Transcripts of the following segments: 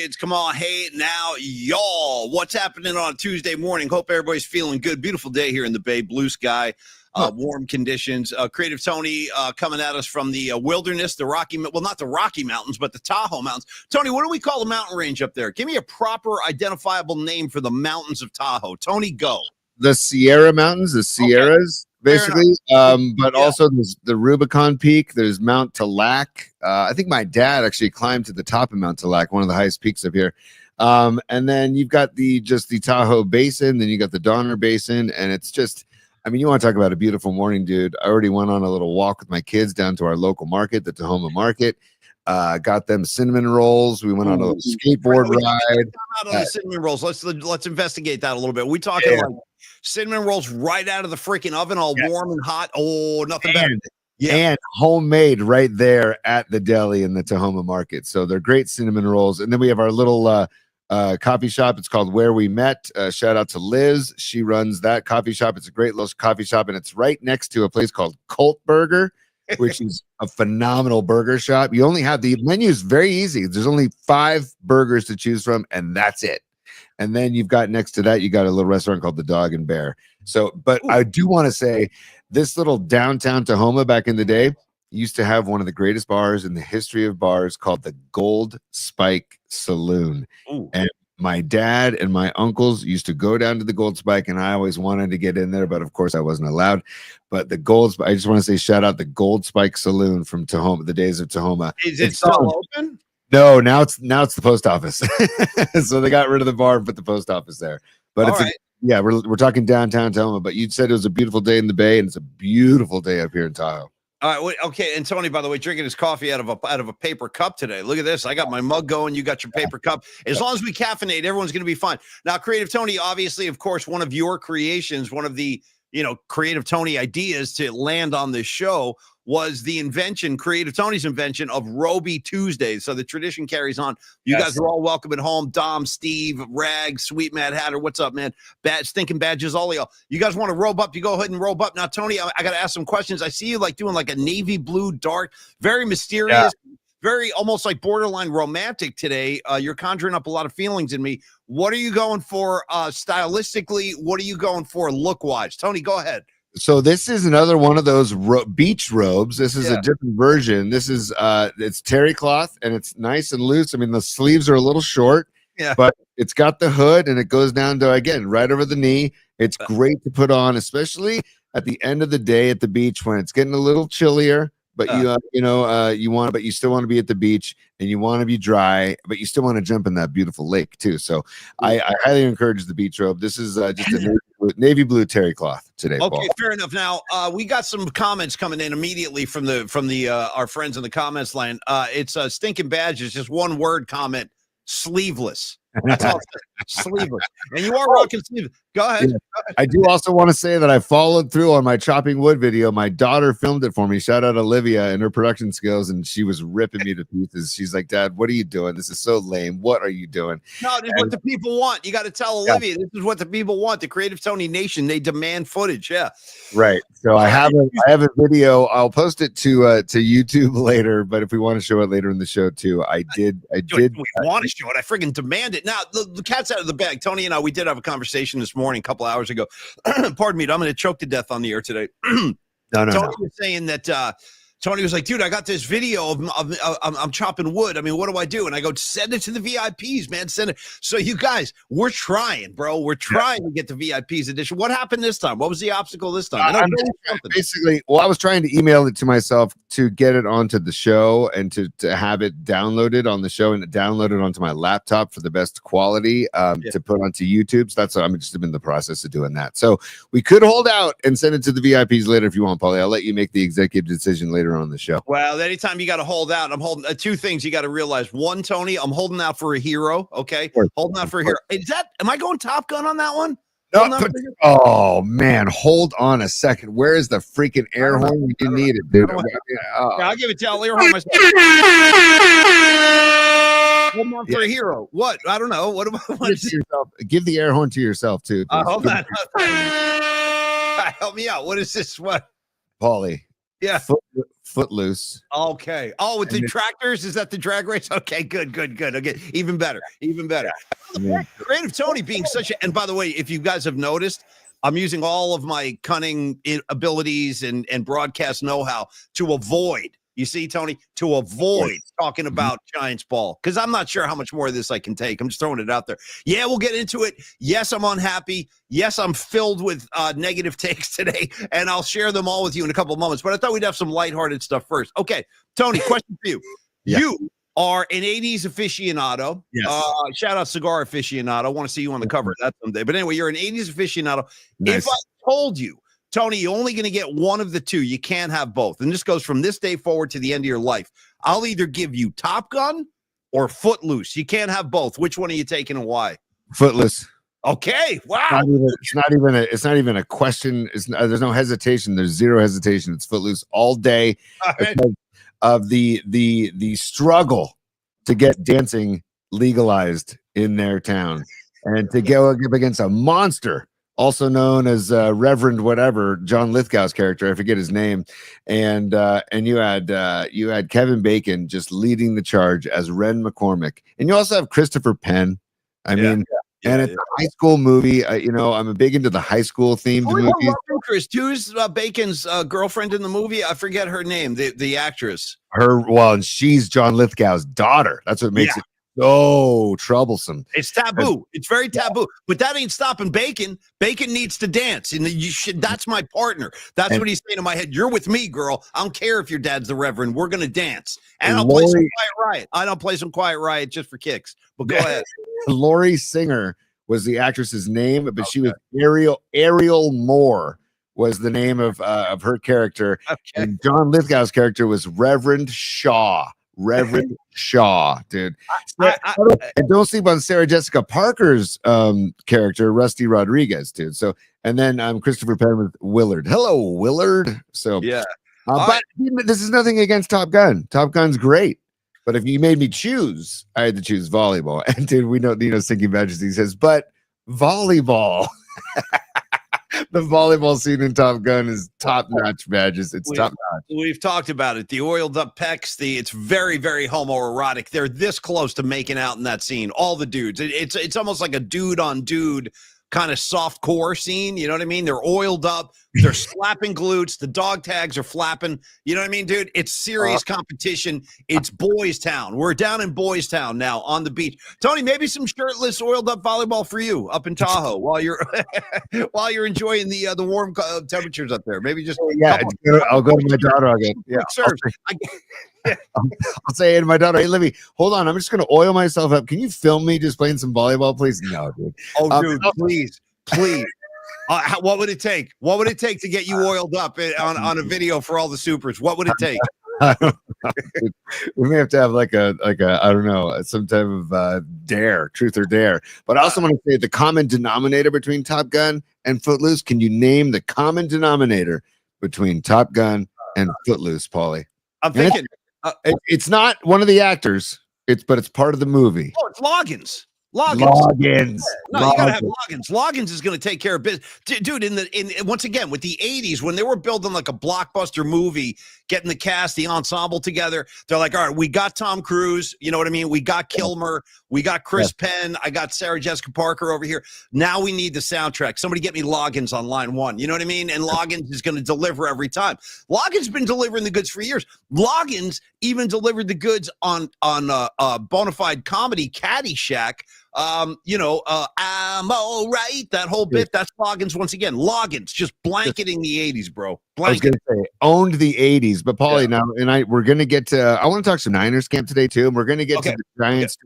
kids. Come on. Hey, now, y'all. What's happening on Tuesday morning? Hope everybody's feeling good. Beautiful day here in the Bay. Blue sky, warm conditions. Creative Tony coming at us from the wilderness, the not the Rocky Mountains, but the Tahoe Mountains. Tony, what do we call the mountain range up there? Give me a proper identifiable name for the mountains of Tahoe. Tony, go. The Sierra Mountains, the Sierras, basically. But also there's the Rubicon Peak. There's Mount Talac. I think my dad actually climbed to the top of Mount Talac, one of the highest peaks up here. And then you've got the Tahoe Basin. Then you got the Donner Basin, and it's just, I mean, you want to talk about a beautiful morning, dude. I already went on a little walk with my kids down to our local market, the Tahoma Market. Got them cinnamon rolls. We went on a little skateboard ride. Out on the cinnamon rolls. Let's investigate that a little bit. We talking like cinnamon rolls right out of the freaking oven, all warm and hot. Oh, nothing better. And homemade right there at the deli in the Tahoma Market. So they're great cinnamon rolls. And then we have our little coffee shop. It's called Where We Met. Shout out to Liz. She runs that coffee shop. It's a great little coffee shop, and it's right next to a place called Colt Burger, which is a phenomenal burger shop. You only have the menu is very easy. There's only 5 burgers to choose from, and that's it. And then you've got next to that, you got a little restaurant called the Dog and Bear. So, but I do want to say this little downtown Tahoma back in the day used to have one of the greatest bars in the history of bars called the Gold Spike Saloon. Ooh. And my dad and my uncles used to go down to the Gold Spike, and I always wanted to get in there, but of course I wasn't allowed. But the I just want to say shout out the Gold Spike Saloon from Tahoma, the days of Tahoma. Is it still open? No, now it's the post office. So they got rid of the bar and put the post office there. But we're talking downtown Tahoma. But you said it was a beautiful day in the Bay, and it's a beautiful day up here in Tahoe. All right, okay. And Tony, by the way, drinking his coffee out of a paper cup today. Look at this. I got my mug going. You got your paper cup. As long as we caffeinate, everyone's going to be fine. Now, Creative Tony, obviously, of course, one of your creations, one of the Creative Tony ideas to land on this show was the invention, Creative Tony's invention of Roby Tuesdays. So the tradition carries on. You guys are all welcome at home. Dom, Steve, Rag, Sweet Mad Hatter. What's up, man? Stinking badges, all of y'all. You guys want to robe up? You go ahead and robe up. Now, Tony, I got to ask some questions. I see you doing like a navy blue dark, very mysterious, very almost like borderline romantic today. You're conjuring up a lot of feelings in me. What are you going for stylistically? What are you going for look-wise? Tony, go ahead. So this is another one of those beach robes. This is a different version. This is it's terry cloth, and it's nice and loose. I mean, the sleeves are a little short, but it's got the hood, and it goes down to, again, right over the knee. It's great to put on, especially at the end of the day at the beach when it's getting a little chillier. But you still want to be at the beach, and you want to be dry, but you still want to jump in that beautiful lake too. So I highly encourage the beach robe. This is just a navy blue terry cloth today. Okay, Paul. fair enough. Now we got some comments coming in immediately from the our friends in the comments line. It's Stinking Badges, just one word comment: sleeveless. That's all. Sleeveless. And you are rocking sleeveless. Go ahead. I do also want to say that I followed through on my chopping wood video. My daughter filmed it for me. Shout out Olivia and her production skills, and she was ripping me to pieces. She's like, "Dad, what are you doing? This is so lame. What are you doing?" No, this is what the people want. You got to tell Olivia this is what the people want. The Creative Tony Nation, they demand footage. Yeah, right. So I have a video. I'll post it to YouTube later. But if we want to show it later in the show too, I did. We want to show it. I friggin' demand it. Now the cat's out of the bag. Tony and I, we did have a conversation this morning, a couple hours ago. Pardon me, I'm going to choke to death on the air today. No. Tony was saying that Tony was like, dude, I got this video of I'm chopping wood. I mean, what do I do? And I go, send it to the VIPs, man. Send it. So you guys, we're trying, bro. We're trying to get the VIPs edition. What happened this time? What was the obstacle this time? Basically, I was trying to email it to myself to get it onto the show and to have it downloaded on the show and download it onto my laptop for the best quality to put onto YouTube. So that's what I'm just in the process of doing that. So we could hold out and send it to the VIPs later if you want, Paulie. I'll let you make the executive decision later on the show. Well, anytime you got to hold out, I'm holding two things you got to realize. One, Tony, I'm holding out for a hero. Okay. Holding out for a hero. Am I going Top Gun on that one? No, oh man, hold on a second. Where is the freaking air horn? You need it, dude. I'll give it to you. I'll air horn myself. One more for a hero. What? I don't know. What give the air horn to yourself too. Hold on. Help me out. What is this? What? Paulie. Yeah. Footloose. Okay. Oh, with the And tractors, is that the drag race? Okay, good. Okay, even better. then- Creative Tony being such a, and by the way, if you guys have noticed, I'm using all of my cunning abilities and broadcast know-how to avoid. You see, Tony, to avoid talking about Giants ball, because I'm not sure how much more of this I can take. I'm just throwing it out there. Yeah, we'll get into it. Yes, I'm unhappy. Yes, I'm filled with negative takes today, and I'll share them all with you in a couple of moments. But I thought we'd have some lighthearted stuff first. Okay, Tony, question for you. Yeah. You are an 80s aficionado. Yes. Shout out Cigar Aficionado. I want to see you on the cover of that someday. But anyway, you're an 80s aficionado. Nice. If I told you, Tony, you're only going to get one of the two. You can't have both. And this goes from this day forward to the end of your life. I'll either give you Top Gun or Footloose. You can't have both. Which one are you taking and why? Footloose. Okay. Wow. It's not even a question. There's no hesitation. There's zero hesitation. It's Footloose all day. All right. Because of the struggle to get dancing legalized in their town, and to go up against a monster, also known as Reverend whatever, John Lithgow's character, I forget his name, and you had Kevin Bacon just leading the charge as Ren McCormick, and you also have Christopher Penn. I mean, it's a high school movie. I'm a big into the high school themed movies. Who's Bacon's girlfriend in the movie? I forget her name. The actress. And she's John Lithgow's daughter. That's what makes it so troublesome. It's taboo. It's very taboo. But that ain't stopping Bacon. Bacon needs to dance, and you should. That's my partner. That's what he's saying in my head. You're with me, girl. I don't care if your dad's the Reverend. We're gonna dance, and I'll play some Quiet Riot. I don't play some Quiet Riot just for kicks. But go ahead. Lori Singer was the actress's name, but she was Ariel Moore was the name of her character. Okay. And John Lithgow's character was Reverend Shaw. Reverend Shaw, dude. And don't sleep on Sarah Jessica Parker's character, Rusty Rodriguez, dude. So, and then Christopher Penn with Willard. Hello, Willard. So, but this is nothing against Top Gun. Top Gun's great. But if you made me choose, I had to choose volleyball. And dude, we know, Sinking Majesty says, but volleyball. The volleyball scene in Top Gun is top-notch, badges. It's top-notch. We've talked about it. The oiled up pecs, it's very, very homoerotic. They're this close to making out in that scene. All the dudes. It's almost like a dude on dude kind of soft core scene. You know what I mean? They're oiled up. They're slapping glutes. The dog tags are flapping. You know what I mean, dude? It's serious competition. It's Boys Town. We're down in Boys Town now on the beach. Tony, maybe some shirtless, oiled up volleyball for you up in Tahoe while you're enjoying the warm temperatures up there. Maybe just I'll go to my daughter again. Yeah, I'll say to my daughter, hey, let me hold on. I'm just going to oil myself up. Can you film me just playing some volleyball, please? No, dude. Oh, dude, please. What would it take? What would it take to get you oiled up on a video for all the supers? What would it take? We may have to have like a I don't know, some type of dare, truth or dare. But I also want to say the common denominator between Top Gun and Footloose. Can you name the common denominator between Top Gun and Footloose, Paulie? I'm thinking it's not one of the actors. It's part of the movie. Oh, it's Loggins. No, you gotta have Loggins. Loggins is going to take care of business, dude. In once again with the '80s, when they were building like a blockbuster movie, getting the cast, the ensemble together, they're like, all right, we got Tom Cruise, you know what I mean? We got Kilmer, we got Chris Penn, I got Sarah Jessica Parker over here. Now we need the soundtrack. Somebody get me Loggins on line one. You know what I mean? And Loggins is going to deliver every time. Loggins been delivering the goods for years. Loggins even delivered the goods on bona fide comedy Caddyshack. I'm all right. That whole bit, that's Loggins once again. Loggins just blanketing the 80s, bro. I was gonna say owned the 80s, but Paulie, now and we're gonna get to I want to talk some Niners camp today too, and we're gonna get to the Giants.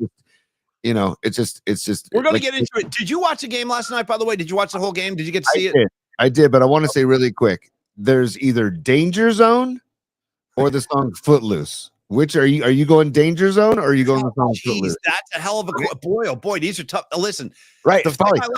It's just we're gonna get into it. Did you watch the game last night, by the way? Did you watch the whole game? Did you get to see it? I did, but I want to say really quick, there's either Danger Zone or the song Footloose. Which are you going Danger Zone or are you going the song Footloose? That's a hell of a boy. Oh boy, these are tough. Listen, right.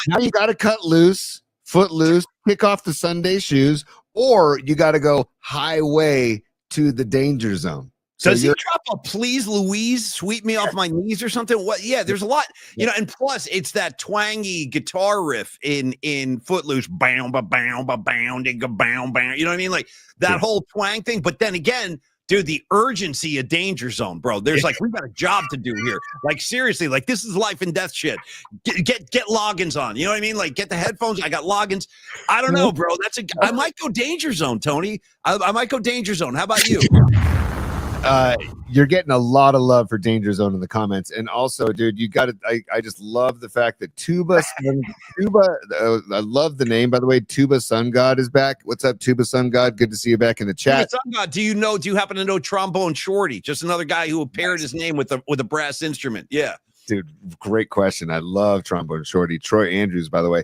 Now you got to cut loose, Footloose, kick off the Sunday shoes, or you got to go highway to the Danger Zone. So does he drop a please Louise, sweep me off my knees or something? What? Yeah, there's a lot, and plus it's that twangy guitar riff in Footloose. Bam, ba bam, ba bam, digga bam, bam. You know what I mean? Like that whole twang thing. But then again, Dude, the urgency of Danger Zone, bro. There's like, we got a job to do here. Like, seriously, like, this is life and death shit. Get logins on. You know what I mean? Like, get the headphones. I got logins. I don't know, bro. I might go Danger Zone, Tony. I might go Danger Zone. How about you? You're getting a lot of love for Danger Zone in the comments, and also, dude, you got to. I just love the fact that Tuba. I love the name, by the way. Tuba Sun God is back. What's up, Tuba Sun God? Good to see you back in the chat. Tuba Sun God, do you happen to know Trombone Shorty? Just another guy who paired his name with a brass instrument. Yeah. Dude, great question. I love Trombone Shorty. Troy Andrews, by the way.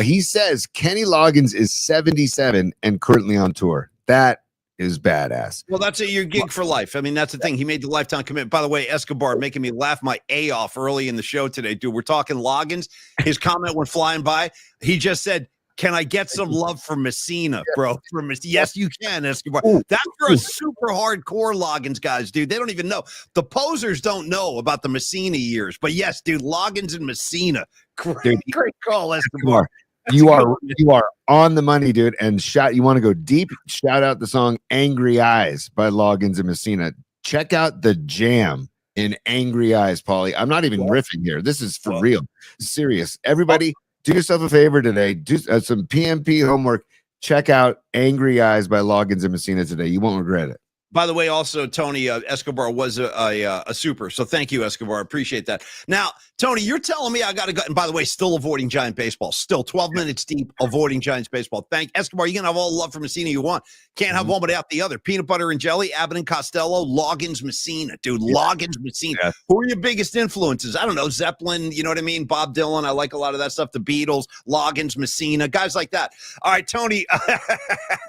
He says Kenny Loggins is 77 and currently on tour. That is badass. Well, that's your gig for life. I mean, that's the thing. He made the lifetime commitment. By the way, Escobar making me laugh my A off early in the show today, dude. We're talking Loggins. His comment went flying by. He just said, "Can I get some love for Messina, bro?" Yes, you can, Escobar. That's for a super hardcore Loggins guys, dude. They don't even know. The posers don't know about the Messina years. But yes, dude, Loggins and Messina. Great call, Escobar. You are on the money, dude. And you want to go deep? Shout out the song "Angry Eyes" by Loggins and Messina. Check out the jam in "Angry Eyes," Paulie. I'm not even riffing here. This is for real, serious. Everybody, do yourself a favor today. Do some PMP homework. Check out "Angry Eyes" by Loggins and Messina today. You won't regret it. By the way, also, Tony, Escobar was a super. So thank you, Escobar. Appreciate that. Now, Tony, you're telling me I got to go. And by the way, still avoiding Giant baseball. Still 12 minutes deep, avoiding Giants baseball. Thank Escobar. You can have all the love for Messina you want. Can't have one without the other. Peanut butter and jelly, Abbott and Costello, Loggins, Messina. Dude, Loggins, Messina. Yeah. Who are your biggest influences? I don't know. Zeppelin, you know what I mean? Bob Dylan. I like a lot of that stuff. The Beatles, Loggins, Messina, guys like that. All right, Tony.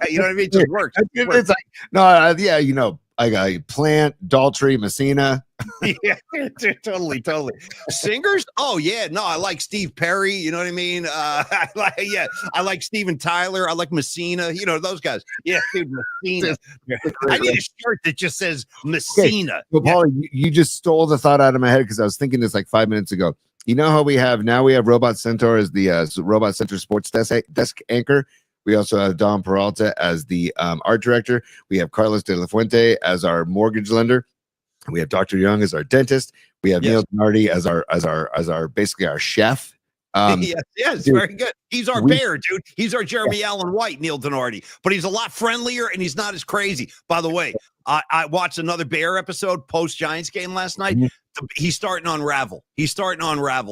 You know what I mean? It just works. It's like, no, yeah, you know. I got Plant, Daltrey, Messina. Yeah, totally. Singers? Oh yeah, no, I like Steve Perry. You know what I mean? I like Steven Tyler. I like Messina. You know those guys. Yeah, dude, Messina. I need a shirt that just says Messina. Okay. Well, Paulie, you just stole the thought out of my head because I was thinking this like 5 minutes ago. You know how we have Robot Centaur as the Robot Center sports desk anchor. We also have Don Peralta as the art director. We have Carlos de la Fuente as our mortgage lender. We have Dr. Young as our dentist. We have Neil Donardi as our basically our chef. Yes, dude, very good. He's our bear, dude. He's our Jeremy Allen White, Neil Donardi, but he's a lot friendlier and he's not as crazy. By the way, I watched another Bear episode post Giants game last night. He's starting to unravel.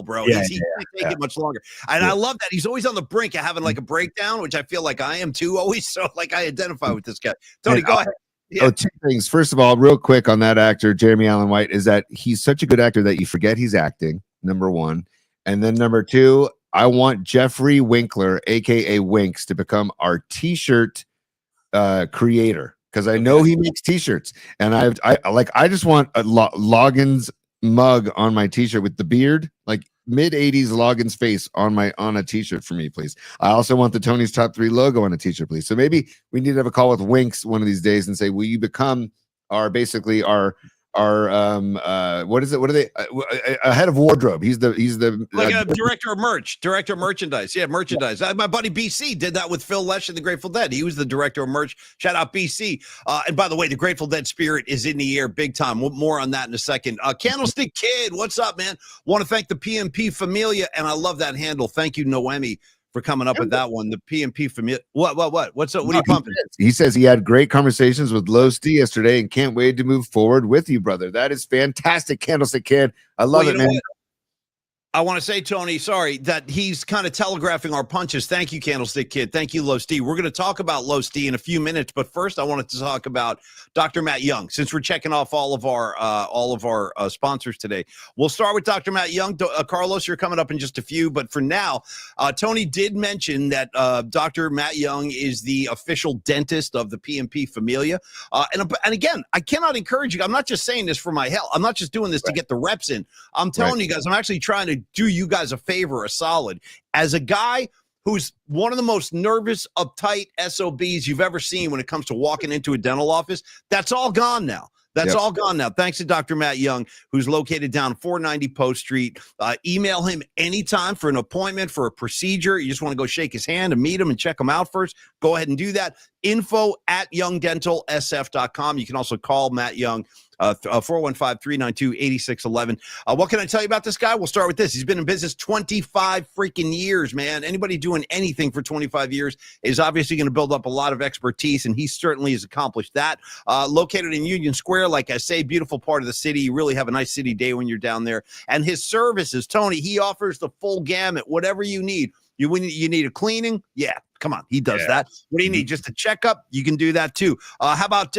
Bro. He can't take it much longer. And I love that. He's always on the brink of having like a breakdown, which I feel like I am too always. So like I identify with this guy. Tony, go ahead. Yeah. Two things. First of all, real quick on that actor, Jeremy Allen White, is that he's such a good actor that you forget he's acting, number one. And then number two, I want Jeffrey Winkler, aka Winks, to become our t-shirt creator. Because I know he makes t-shirts. And I just want a Loggins mug on my t-shirt with the beard, like mid-80s Loggins face on a t-shirt for me, please. I also want the Tony's Top 3 logo on a t-shirt, please. So maybe we need to have a call with Winks one of these days and say, will you become our what is it? What are they? A head of wardrobe. He's the like a director of merchandise. Yeah, merchandise. My buddy BC did that with Phil Lesh and the Grateful Dead. He was the director of merch. Shout out BC. And by the way, the Grateful Dead spirit is in the air big time. More on that in a second. Candlestick Kid, what's up, man? Want to thank the PMP Familia, and I love that handle. Thank you, Noemi, for coming up with that one. The PMP Familia. What? What's up? What are you pumping? He says he had great conversations with Low Steve yesterday and can't wait to move forward with you, brother. That is fantastic, Candlestick Kid. I love it, man. What? I want to say, Tony, sorry, that he's kind of telegraphing our punches. Thank you, Candlestick Kid. Thank you, Low Steve. We're going to talk about Low Steve in a few minutes, but first I wanted to talk about Dr. Matt Young, since we're checking off all of our sponsors today. We'll start with Dr. Matt Young. Carlos, you're coming up in just a few, but for now, Tony did mention that Dr. Matt Young is the official dentist of the PMP Familia. And again, I cannot encourage you. I'm not just saying this for my health. I'm not just doing this to get the reps in. I'm telling you guys, I'm actually trying to do you guys a favor, a solid. As a guy who's one of the most nervous, uptight SOBs you've ever seen when it comes to walking into a dental office, that's all gone now. That's all gone now. Thanks to Dr. Matt Young, who's located down 490 Post Street. Email him anytime for an appointment, for a procedure. You just want to go shake his hand and meet him and check him out first. go ahead and do that. info@youngdentalsf.com. You can also call Matt Young, 415-392-8611. What can I tell you about this guy? We'll start with this. He's been in business 25 freaking years, man. Anybody doing anything for 25 years is obviously going to build up a lot of expertise, and he certainly has accomplished that. Located in Union Square, like I say, beautiful part of the city. You really have a nice city day when you're down there. And his services, Tony, he offers the full gamut, whatever you need. You need a cleaning? Yeah, come on. He does that. What do you need? Just a checkup? You can do that too. How about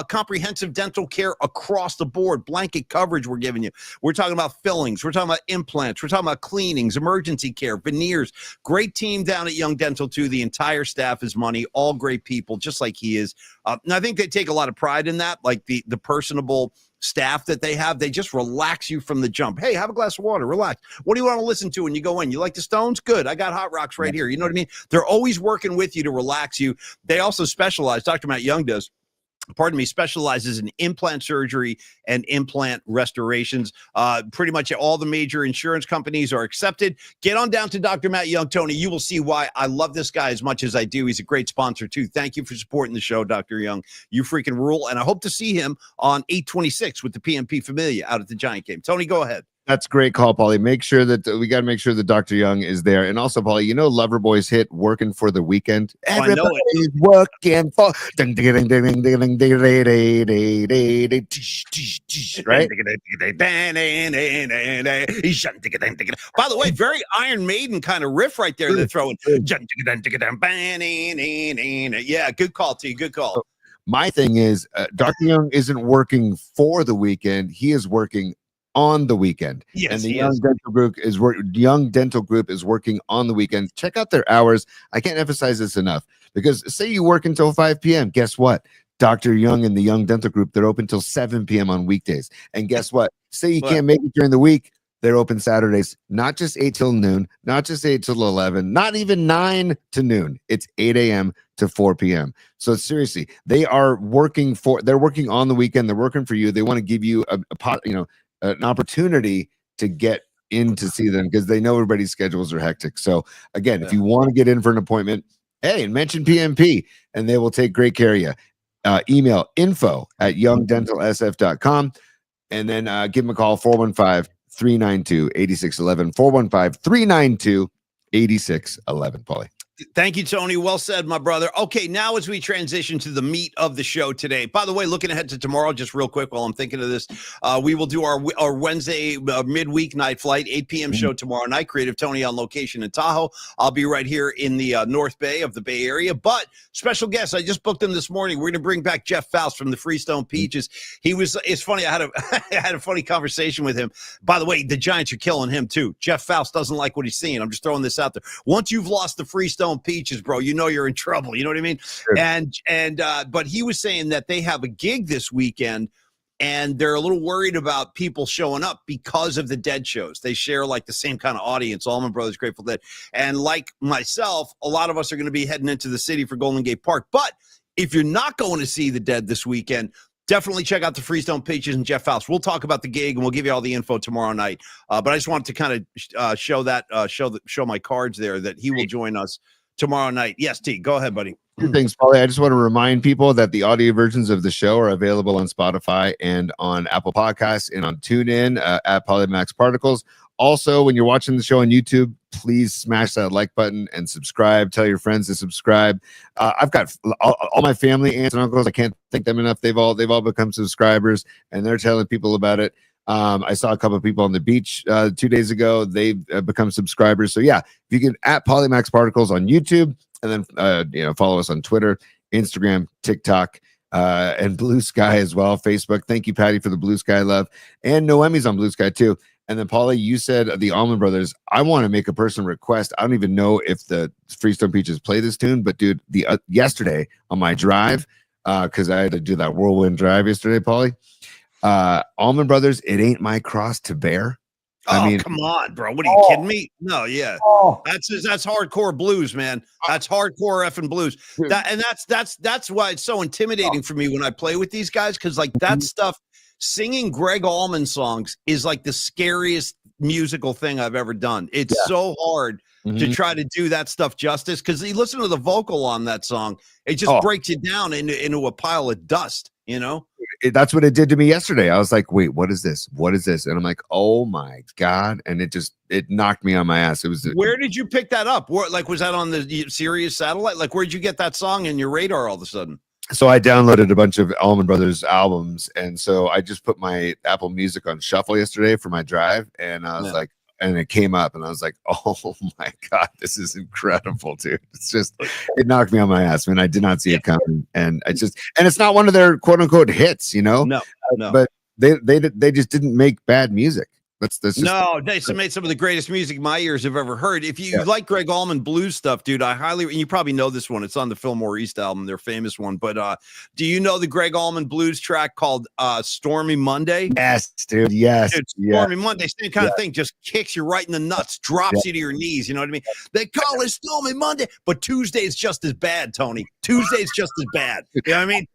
comprehensive dental care across the board? Blanket coverage we're giving you. We're talking about fillings. We're talking about implants. We're talking about cleanings, emergency care, veneers. Great team down at Young Dental too. The entire staff is money. All great people, just like he is. And I think they take a lot of pride in that, like the personable staff that they have. They just relax you from the jump. Hey, have a glass of water, relax. What do you want to listen to when you go in? You like the Stones? Good. I got Hot Rocks right here. You know what I mean? They're always working with you to relax you. They also specialize, Dr. Matt Young does, specializes in implant surgery and implant restorations. Pretty much all the major insurance companies are accepted. Get on down to Dr. Matt Young, Tony. You will see why I love this guy as much as I do. He's a great sponsor too. Thank you for supporting the show, Dr. Young. You freaking rule. And I hope to see him on 8/26 with the PMP Familia out at the Giant game. Tony, go ahead. That's a great call, Paulie. Make sure that we got to make sure that Dr. Young is there. And also, Paulie, you know, Loverboy's hit "Working for the Weekend." Everybody's working for right. By the way, very Iron Maiden kind of riff right there. They're throwing. Yeah, good call, T. Good call. My thing is, Dr. Young isn't working for the weekend. He is working on the weekend. Yes, and the Young Dental Group is working on the weekend. Check out their hours. I can't emphasize this enough, because say you work until 5 p.m. Guess what? Dr. Young and the Young Dental Group, they're open till 7 p.m. on weekdays. And guess what? Say you can't make it during the week, they're open Saturdays, not just 8 till noon, not just 8 till 11, not even 9 to noon. It's 8 a.m. to 4 p.m. So seriously, they're working on the weekend. They're working for you. They want to give you an opportunity to get in to see them, because they know everybody's schedules are hectic. So again, if you want to get in for an appointment, hey, and mention PMP, and they will take great care of you. Email info@youngdentalsf.com, and then give them a call, 415-392-8611, 415-392-8611, Paulie. Thank you, Tony. Well said, my brother. Okay, now as we transition to the meat of the show today. By the way, looking ahead to tomorrow, just real quick while I'm thinking of this, we will do our Wednesday midweek night flight, 8 p.m. show tomorrow night. Creative Tony on location in Tahoe. I'll be right here in the North Bay of the Bay Area. But special guest, I just booked him this morning. We're going to bring back Jeff Faust from the Freestone Peaches. It's funny. I had a funny conversation with him. By the way, the Giants are killing him too. Jeff Faust doesn't like what he's seeing. I'm just throwing this out there. Once you've lost the Freestone Peaches, bro, you know you're in trouble. You know what I mean? Sure. But he was saying that they have a gig this weekend, and they're a little worried about people showing up because of the Dead shows. They share like the same kind of audience, Allman Brothers, Grateful Dead. And like myself, a lot of us are going to be heading into the city for Golden Gate Park. But if you're not going to see the Dead this weekend, definitely check out the Freestone Peaches and Jeff Faust. We'll talk about the gig, and we'll give you all the info tomorrow night. But I just wanted to kind of show my cards there that he will join us tomorrow night. Yes, T, go ahead, buddy. Two things, Paulie. I just want to remind people that the audio versions of the show are available on Spotify and on Apple Podcasts and on TuneIn at Polymax Particles. Also, when you're watching the show on YouTube, please smash that like button and subscribe. Tell your friends to subscribe. I've got all my family, aunts and uncles. I can't thank them enough. They've all become subscribers, and they're telling people about it. I saw a couple of people on the beach 2 days ago. They've become subscribers. So yeah, if you can @Polymax Particles on YouTube, and then follow us on Twitter, Instagram, TikTok, and Blue Sky as well, Facebook. Thank you, Patty, for the Blue Sky love, and Noemi's on Blue Sky too. And then Paulie, you said the Allman Brothers. I want to make a personal request. I don't even know if the Freestone Peaches play this tune, but dude, yesterday on my drive, because I had to do that whirlwind drive yesterday, Paulie. Allman Brothers, It Ain't My Cross to Bear. I mean, come on, bro. What are you kidding me? No, yeah. That's hardcore blues, man. That's hardcore effing blues. That's why it's so intimidating for me when I play with these guys, because like that stuff, singing Greg Allman songs is like the scariest musical thing I've ever done. It's Yeah. so hard to Mhm. try to do that stuff justice because you listen to the vocal on that song, it just Oh. breaks you down into a pile of dust, you know? That's what it did to me yesterday. I was like, wait, what is this? What is this? And I'm like, oh my God. And it knocked me on my ass. It was Where did you pick that up? Where, like, was that on the Sirius satellite? Like, where'd you get that song in your radar all of a sudden? so I downloaded a bunch of Allman Brothers albums. And so I just put my Apple Music on shuffle yesterday for my drive. And I was like, and it came up and I was like, oh my God, this is incredible, dude. It's just, it knocked me on my ass, man. I did not see it coming. And and it's not one of their quote unquote hits, you know? No. But they just didn't make bad music. That's just no, they made some of the greatest music my ears have ever heard. If you like Greg Allman blues stuff, dude, I highly, and you probably know this one. It's on the Fillmore East album, their famous one. But do you know the Greg Allman blues track called Stormy Monday? Yes, dude. Yes. Dude, Stormy Monday, same kind of thing. Just kicks you right in the nuts, drops you to your knees. You know what I mean? They call it Stormy Monday, but Tuesday's just as bad, Tony. Tuesday's just as bad. You know what I mean?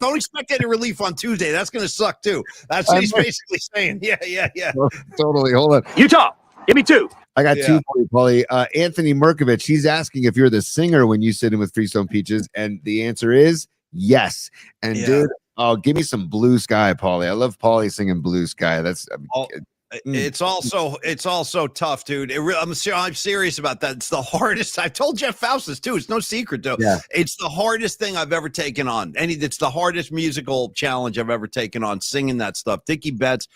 Don't expect any relief on Tuesday. That's going to suck too. That's what he's basically saying. Yeah. Totally. Hold on. Utah, give me 2. I got 2 for you, Paulie. Anthony Merkovich, he's asking if you're the singer when you sit in with Freestone Peaches, and the answer is yes. And dude, give me some Blue Sky, Paulie. I love Paulie singing Blue Sky. That's it's also tough, dude. I'm serious about that. It's the hardest. I told Jeff Faustus too. It's no secret though. Yeah. It's the hardest thing I've ever taken on. It's the hardest musical challenge I've ever taken on. Singing that stuff. Dickie Betts,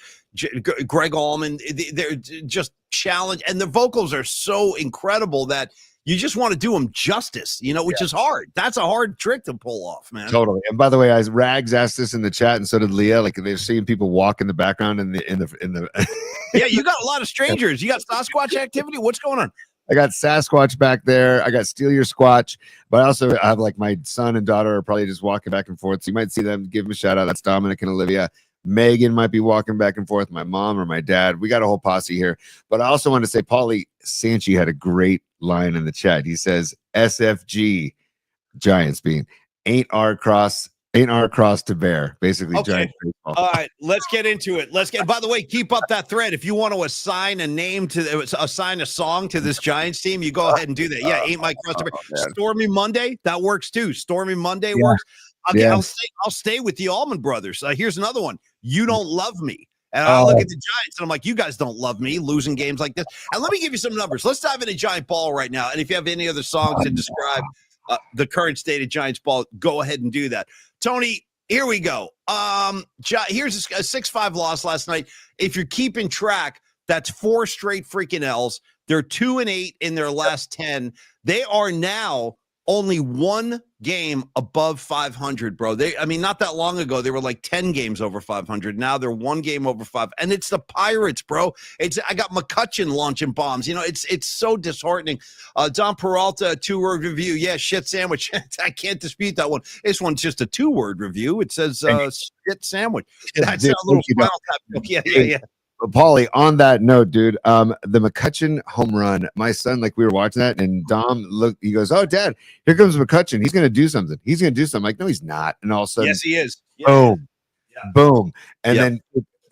Greg Allman. They're just challenge, and the vocals are so incredible that you just want to do them justice, you know, which is hard. That's a hard trick to pull off, man. Totally. And by the way, Rags asked this in the chat, and so did Leah. Like they're seeing people walk in the background in the. Yeah, you got a lot of strangers. You got Sasquatch activity. What's going on? I got Sasquatch back there. I got Steal Your Squatch, but I also have like my son and daughter are probably just walking back and forth. So you might see them. Give them a shout out. That's Dominic and Olivia. Megan might be walking back and forth. My mom or my dad. We got a whole posse here. But I also want to say, Paulie Sanchi had a great line in the chat. He says, "SFG Giants being ain't our cross to bear." Basically, okay. Giants baseball. All right, let's get into it. By the way, keep up that thread. If you want to assign a song to this Giants team, you go ahead and do that. Yeah, ain't my cross to bear. Stormy Monday, that works too. Stormy Monday works. Okay, I'll stay with the Allman Brothers. Here's another one. You Don't Love Me. And I look at the Giants and I'm like, you guys don't love me losing games like this. And let me give you some numbers. Let's dive into Giant Ball right now. And if you have any other songs to describe the current state of Giants Ball, go ahead and do that. Tony, here we go. Here's a 6-5 loss last night. If you're keeping track, that's 4 straight freaking L's. They're 2-8 in their last 10. They are now only 1 game above 500, bro. Not that long ago, they were like 10 games over 500. Now they're 1 game over 5. And it's the Pirates, bro. I got McCutcheon launching bombs. You know, it's so disheartening. Don Peralta, 2-word review. Yeah, shit sandwich. I can't dispute that one. This one's just a 2-word review. It says shit sandwich. That's a little final tap. Yeah. Paulie, on that note, dude, the McCutcheon home run, my son, like we were watching that, and Dom looked, he goes, "Oh, Dad, here comes McCutcheon. He's going to do something. He's going to do something." I'm like, no, he's not. And all of a sudden, yes, he is. Boom. And then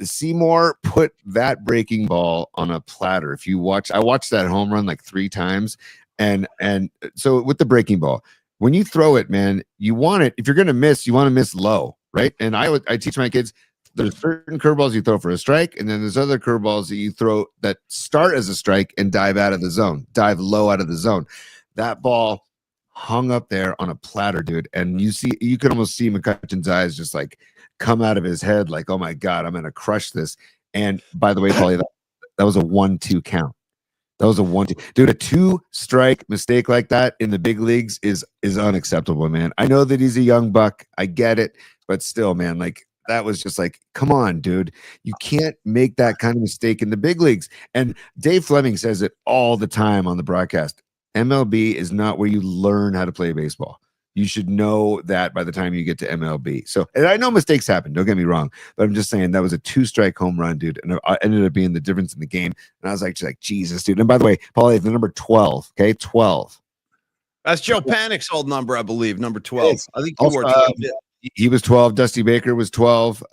Seymour put that breaking ball on a platter. If you watch, I watched that home run like 3 times. And so with the breaking ball, when you throw it, man, you want it, if you're going to miss, you want to miss low, right? And I teach my kids, there's certain curveballs you throw for a strike, and then there's other curveballs that you throw that start as a strike and dive out of the zone, dive low out of the zone. That ball hung up there on a platter, dude. And you could almost see McCutcheon's eyes just like come out of his head, like, oh my God, I'm going to crush this. And by the way, Paulie, that was a 1-2 count. That was a 1-2. Dude, a 2-strike mistake like that in the big leagues is unacceptable, man. I know that he's a young buck. I get it. But still, man, like, that was just like, come on, dude. You can't make that kind of mistake in the big leagues. And Dave Fleming says it all the time on the broadcast. MLB is not where you learn how to play baseball. You should know that by the time you get to MLB. So, and I know mistakes happen, don't get me wrong, but I'm just saying that was a 2-strike home run, dude. And it ended up being the difference in the game. And I was like, Jesus, dude. And by the way, Paulie, the number 12, okay? 12. That's Joe Panic's old number, I believe, number 12. I think you also, were 12. He was 12. Dusty Baker was 12.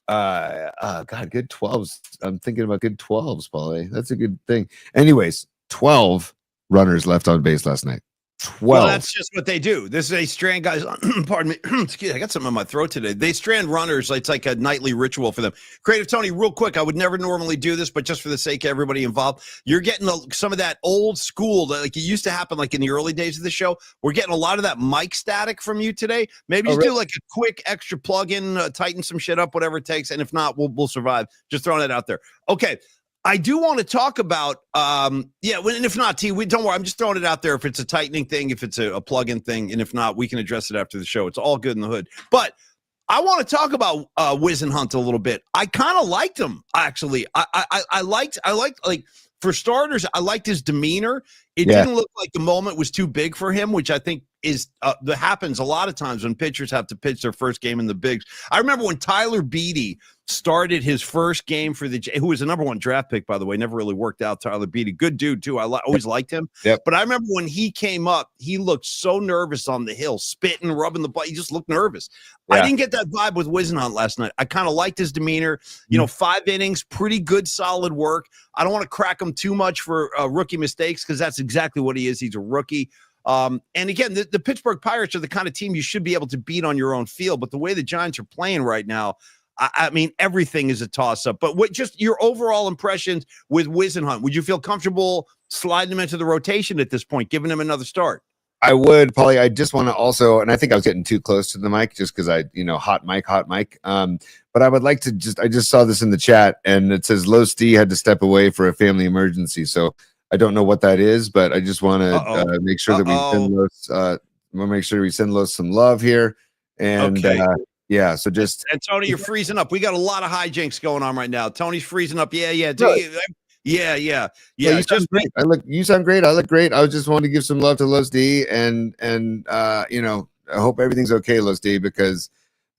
God, good 12s. I'm thinking about good 12s, Paulie. That's a good thing. Anyways, 12 runners left on base last night. 12. Well, that's just what they do. This is a strand, guys. Pardon me. Excuse me, I got something in my throat today. They strand runners. It's like a nightly ritual for them. Creative Tony, real quick. I would never normally do this, but just for the sake of everybody involved, you're getting some of that old school, like it used to happen like in the early days of the show. We're getting a lot of that mic static from you today. Maybe just do like a quick extra plug-in, tighten some shit up, whatever it takes. And if not, we'll survive. Just throwing it out there. Okay. I do want to talk about, and if not, T, don't worry. I'm just throwing it out there. If it's a tightening thing, if it's a plug-in thing, and if not, we can address it after the show. It's all good in the hood. But I want to talk about Wizenhunt a little bit. I kind of liked him, actually. I liked, like, for starters, I liked his demeanor. It didn't look like the moment was too big for him, which I think is that happens a lot of times when pitchers have to pitch their first game in the bigs. I remember when Tyler Beatty started his first game for who was the number 1 draft pick, by the way, never really worked out. Tyler Beatty, good dude too. I always liked him. Yep. But I remember when he came up, he looked so nervous on the hill, spitting, rubbing the butt. He just looked nervous. Yeah. I didn't get that vibe with Wizenhunt last night. I kind of liked his demeanor. 5 innings, pretty good, solid work. I don't want to crack him too much for rookie mistakes because that's exactly what he is. He's a rookie. And again, the Pittsburgh Pirates are the kind of team you should be able to beat on your own field. But the way the Giants are playing right now, I mean, everything is a toss-up. But what just your overall impressions with Wizenhunt? Would you feel comfortable sliding him into the rotation at this point, giving him another start? I would, Paulie. I just want to also, and I think I was getting too close to the mic just because hot mic. But I would like to I just saw this in the chat and it says Los D had to step away for a family emergency. So I don't know what that is, but I just want to make sure that we send Los, we'll make sure we send Los some love here. And yeah, so just and Tony, you're freezing up. We got a lot of hijinks going on right now. Tony's freezing up. Yeah. Yeah, you sound great. You sound great. I look great. I just wanted to give some love to Los D, and I hope everything's okay, Los D, because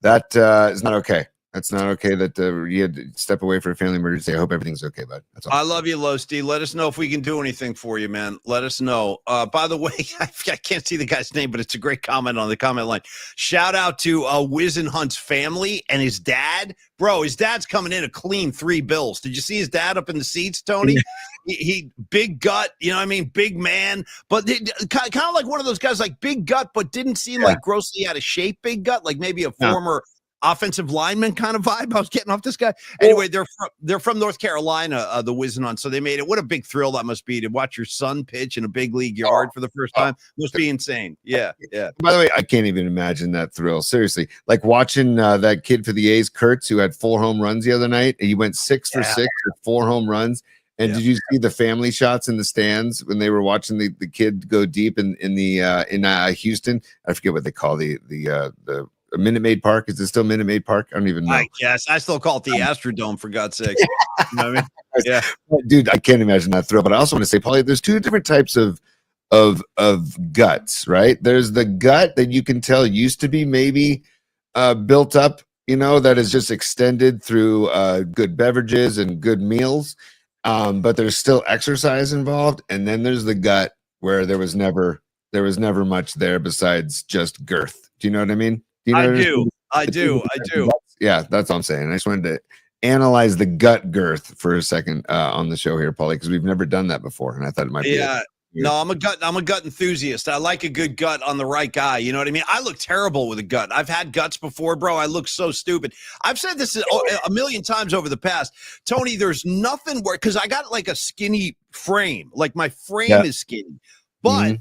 that is not okay. That's not okay that you had to step away for a family emergency. I hope everything's okay, bud. That's all. I love you, Los D. Let us know if we can do anything for you, man. Let us know. By the way, I can't see the guy's name, but it's a great comment on the comment line. Shout out to Wizenhunt's family and his dad. Bro, his dad's coming in a clean 3 bills. Did you see his dad up in the seats, Tony? Yeah. He big gut, you know what I mean? Big man, but kind of like one of those guys, like big gut, but didn't seem like grossly out of shape big gut, like maybe a former offensive lineman kind of vibe I was getting off this guy. Anyway, they're from North Carolina, the Wizenhunt, so they made it. What a big thrill that must be to watch your son pitch in a big league yard for the first time. Must be insane. Yeah. By the way, I can't even imagine that thrill. Seriously, like watching that kid for the A's, Kurtz, who had 4 home runs the other night. He went 6 for 6 with 4 home runs. And did you see the family shots in the stands when they were watching the kid go deep in Houston? I forget what they call the Minute Maid Park. Is it still Minute Maid Park? I don't even know. I guess I still call it the Astrodome, for God's sake. You know what I mean? Yeah, dude, I can't imagine that thrill. But I also want to say, Paulie, there's 2 different types of guts, right? There's the gut that you can tell used to be maybe built up, that is just extended through good beverages and good meals. But there's still exercise involved, and then there's the gut where there was never much there besides just girth. Do you know what I mean? Do you know I do. Yeah, that's what I'm saying. I just wanted to analyze the gut girth for a second on the show here, Paulie, because we've never done that before, and I thought it might be. Yeah. No, I'm a gut enthusiast. I like a good gut on the right guy. You know what I mean? I look terrible with a gut. I've had guts before, bro. I look so stupid. I've said this a million times over the past. Tony, there's nothing where, because I got like a skinny frame. Like my frame is skinny. But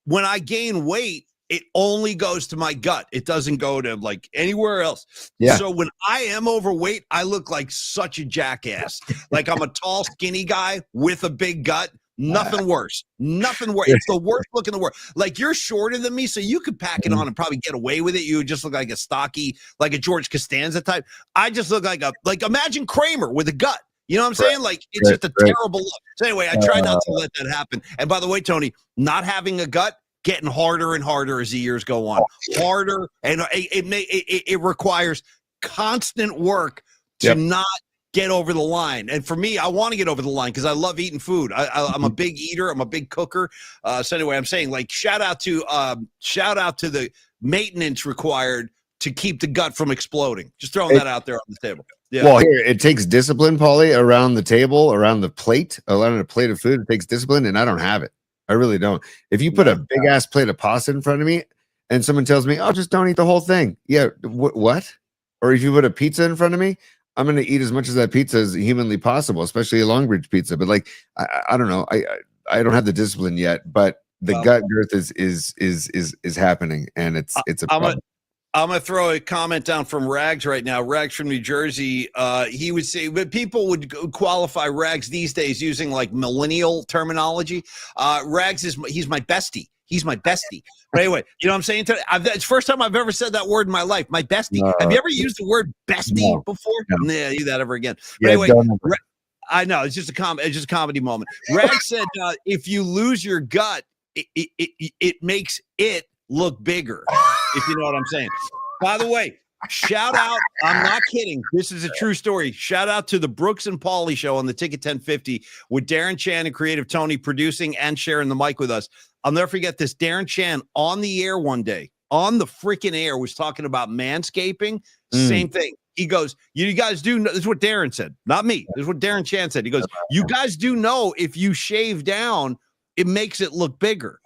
when I gain weight, it only goes to my gut. It doesn't go to like anywhere else. Yeah. So when I am overweight, I look like such a jackass. Like I'm a tall, skinny guy with a big gut. Nothing worse. It's the worst look in the world. Like you're shorter than me, so you could pack it on and probably get away with it. You would just look like a stocky, like a George Costanza type. I just look like imagine Kramer with a gut. You know what I'm saying? Like it's just a terrible look. So anyway, I try not to let that happen. And by the way, Tony, not having a gut getting harder and harder as the years go on. Harder, and it requires constant work to not get over the line. And for me, I want to get over the line because I love eating food. I'm a big eater. I'm a big cooker. So anyway, I'm saying like shout out to the maintenance required to keep the gut from exploding. Just throwing that out there on the table. Yeah. Well, here it takes discipline, Paulie, around the table, around the plate, around a plate of food. It takes discipline, and I don't have it. I really don't. If you put a big ass plate of pasta in front of me, and someone tells me, "Oh, just don't eat the whole thing," yeah, what? Or if you put a pizza in front of me, I'm going to eat as much of that pizza as humanly possible, especially a Longbridge pizza. But like, I don't know. I don't have the discipline yet, but the gut girth is happening, and it's a problem. I'm gonna throw a comment down from Rags right now. Rags from New Jersey. He would say, but people would qualify Rags these days using like millennial terminology. Rags he's my bestie. He's my bestie. But anyway, you know what I'm saying? It's the first time I've ever said that word in my life. My bestie. Have you ever used the word bestie before? No. Nah, use that ever again. But anyway, I know it's just a comedy moment. Rags said, if you lose your gut, it makes it look bigger. If you know what I'm saying. By the way, shout out. I'm not kidding. This is a true story. Shout out to the Brooks and Paulie show on the Ticket 1050 with Darren Chan and Creative Tony producing and sharing the mic with us. I'll never forget this. Darren Chan on the air one day, on the freaking air, was talking about manscaping. Same thing. He goes, you guys do know, this is what Darren said, not me. This is what Darren Chan said. He goes, you guys do know if you shave down, it makes it look bigger.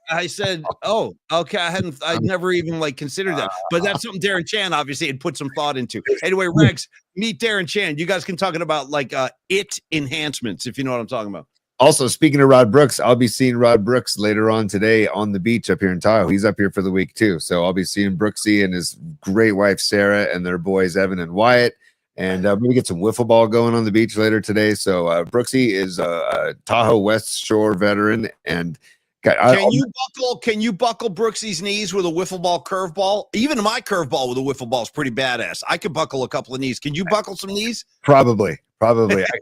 I said, "Oh, okay." I'd never even like considered that, but that's something Darren Chan obviously had put some thought into. Anyway, Rex, meet Darren Chan. You guys can talking about like it enhancements, if you know what I'm talking about. Also, speaking of Rod Brooks, I'll be seeing Rod Brooks later on today on the beach up here in Tahoe. He's up here for the week too, so I'll be seeing Brooksy and his great wife Sarah and their boys Evan and Wyatt. And maybe get some wiffle ball going on the beach later today. So Brooksy is a Tahoe West Shore veteran and. Can you buckle Brooksy's knees with a wiffle ball curveball? Even my curveball with a wiffle ball is pretty badass. I could buckle a couple of knees. Can you buckle some knees? Probably.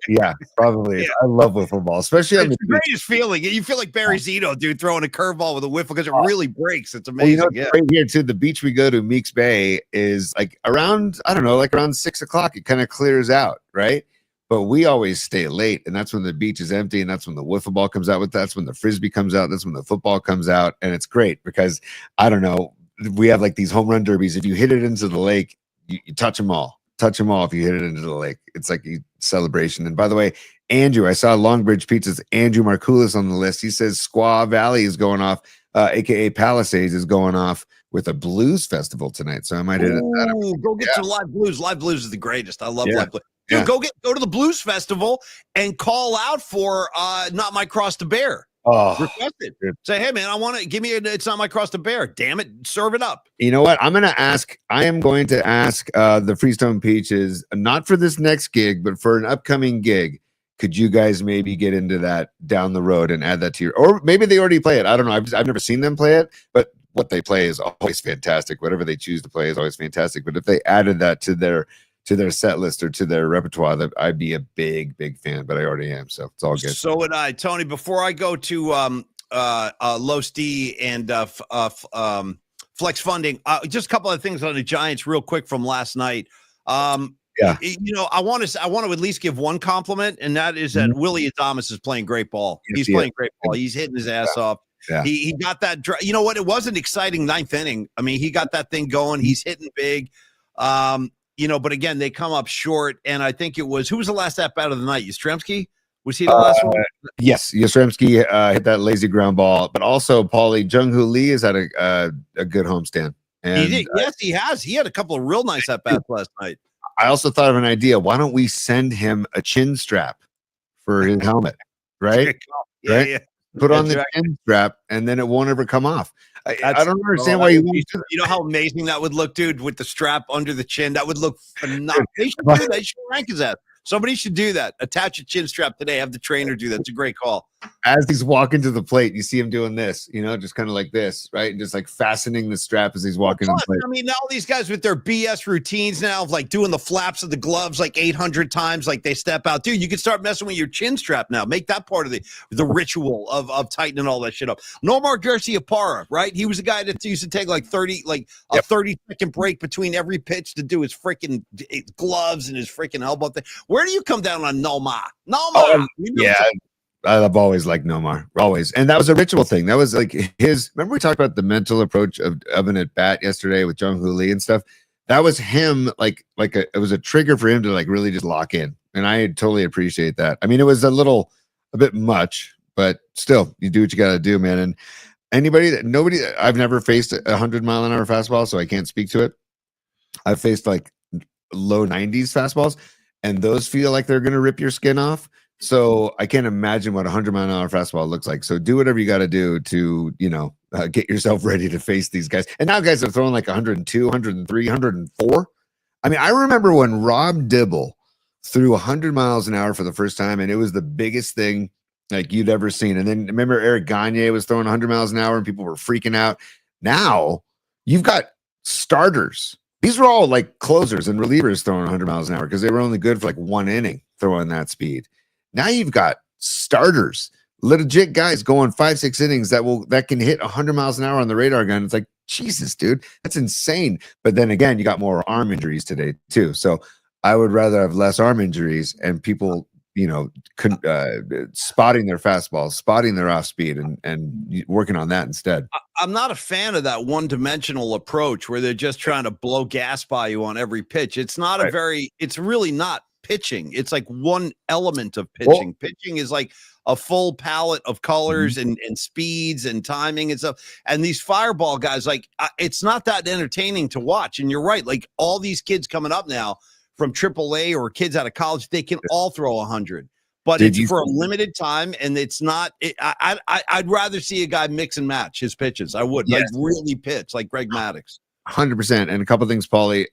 Yeah, probably. Yeah. I love wiffle ball, especially on the greatest feeling. You feel like Barry Zito, dude, throwing a curveball with a wiffle because it really breaks. It's amazing. Well, right here too, the beach we go to, Meeks Bay, is like around, I don't know, like around 6 o'clock. It kind of clears out, right? But we always stay late, and that's when the beach is empty, and that's when the wiffle ball comes out. That's when the frisbee comes out. That's when the football comes out, and it's great because I don't know. We have like these home run derbies. If you hit it into the lake, you touch them all. Touch them all if you hit it into the lake. It's like a celebration. And by the way, Andrew, I saw Longbridge Pizza's Andrew Markoulis on the list. He says Squaw Valley is going off, aka Palisades is going off with a blues festival tonight. So I might hit it. Go get some live blues. Live blues is the greatest. I love live blues. Dude, go to the blues festival and call out for Not My Cross to Bear. Request it. Say, hey man, I want to give me It's Not My Cross to Bear. Damn it, serve it up. You know what? I am going to ask the Freestone Peaches, not for this next gig, but for an upcoming gig. Could you guys maybe get into that down the road and add that to your, or maybe they already play it. I don't know. I've never seen them play it, but what they play is always fantastic. Whatever they choose to play is always fantastic. But if they added that to their set list or to their repertoire, that I'd be a big fan, but I already am, so it's all good. So would I. Tony, before I go to Los D and Flex Funding, just a couple of things on the Giants real quick from last night. You know, I want to at least give one compliment, and that is that Willie Adames is playing great ball. He's playing great ball. He's hitting his ass off. Yeah. He got that. You know what? It was an exciting ninth inning. I mean, he got that thing going. He's hitting big. You know, but again, they come up short. And I think it was, who was the last at bat of the night? Yastrzemski? Was he the last one? Yes, Yastrzemski hit that lazy ground ball. But also, Paulie, Jung-Hoo Lee has had a good homestand. And, he did. Yes, he has. He had a couple of real nice at bats last night. I also thought of an idea. Why don't we send him a chin strap for his helmet? Right? Yeah. Put on the chin strap, and then it won't ever come off. I don't understand why you won't do that. You know how amazing that would look, dude, with the strap under the chin? That would look phenomenal. They should do that. They should rank his ass. Somebody should do that. Attach a chin strap today. Have the trainer do that. It's a great call. As he's walking to the plate, you see him doing this, you know, just kind of like this, right? And just like fastening the strap as he's walking to the plate. I mean, now all these guys with their BS routines now of like doing the flaps of the gloves like 800 times, like they step out. Dude, you can start messing with your chin strap now. Make that part of the ritual of tightening all that shit up. Nomar Garciaparra, right? He was the guy that used to take like 30-second break between every pitch to do his freaking gloves and his freaking elbow thing. Where do you come down on Nomar? I've always liked Nomar, always. And that was a ritual thing. That was like his, remember we talked about the mental approach of an at bat yesterday with Jung-Hoo Lee and stuff? that was him, it was a trigger for him to like really just lock in. And I totally appreciate that. I mean, it was a bit much, but still, you do what you got to do, man. And I've never faced a 100-mile-an-hour fastball, so I can't speak to it. I've faced like low 90s fastballs, and those feel like they're going to rip your skin off. So I can't imagine what a 100-mile-an-hour fastball looks like. So do whatever you got to do to, get yourself ready to face these guys. And now guys are throwing like 102, 103, 104. I mean, I remember when Rob Dibble threw 100 miles an hour for the first time, and it was the biggest thing like you'd ever seen. And then remember Eric Gagne was throwing 100 miles an hour and people were freaking out. Now you've got starters. These were all like closers and relievers throwing 100 miles an hour because they were only good for like one inning throwing that speed. Now you've got starters, legit guys going 5-6 innings that can hit 100 miles an hour on the radar gun. It's like, Jesus, dude, that's insane. But then again, you got more arm injuries today too. So I would rather have less arm injuries and people, spotting their fastballs, spotting their off speed, and working on that instead. I'm not a fan of that one-dimensional approach where they're just trying to blow gas by you on every pitch. It's not it's really not pitching. It's like one element of pitching. Pitching is like a full palette of colors and speeds and timing and stuff. And these fireball guys, like, it's not that entertaining to watch. And you're right. Like all these kids coming up now from AAA or kids out of college, they can all throw 100, but it's for a limited time. And it's not, I'd rather see a guy mix and match his pitches. I would like really pitch like Greg Maddux. 100%. And a couple things, Paulie.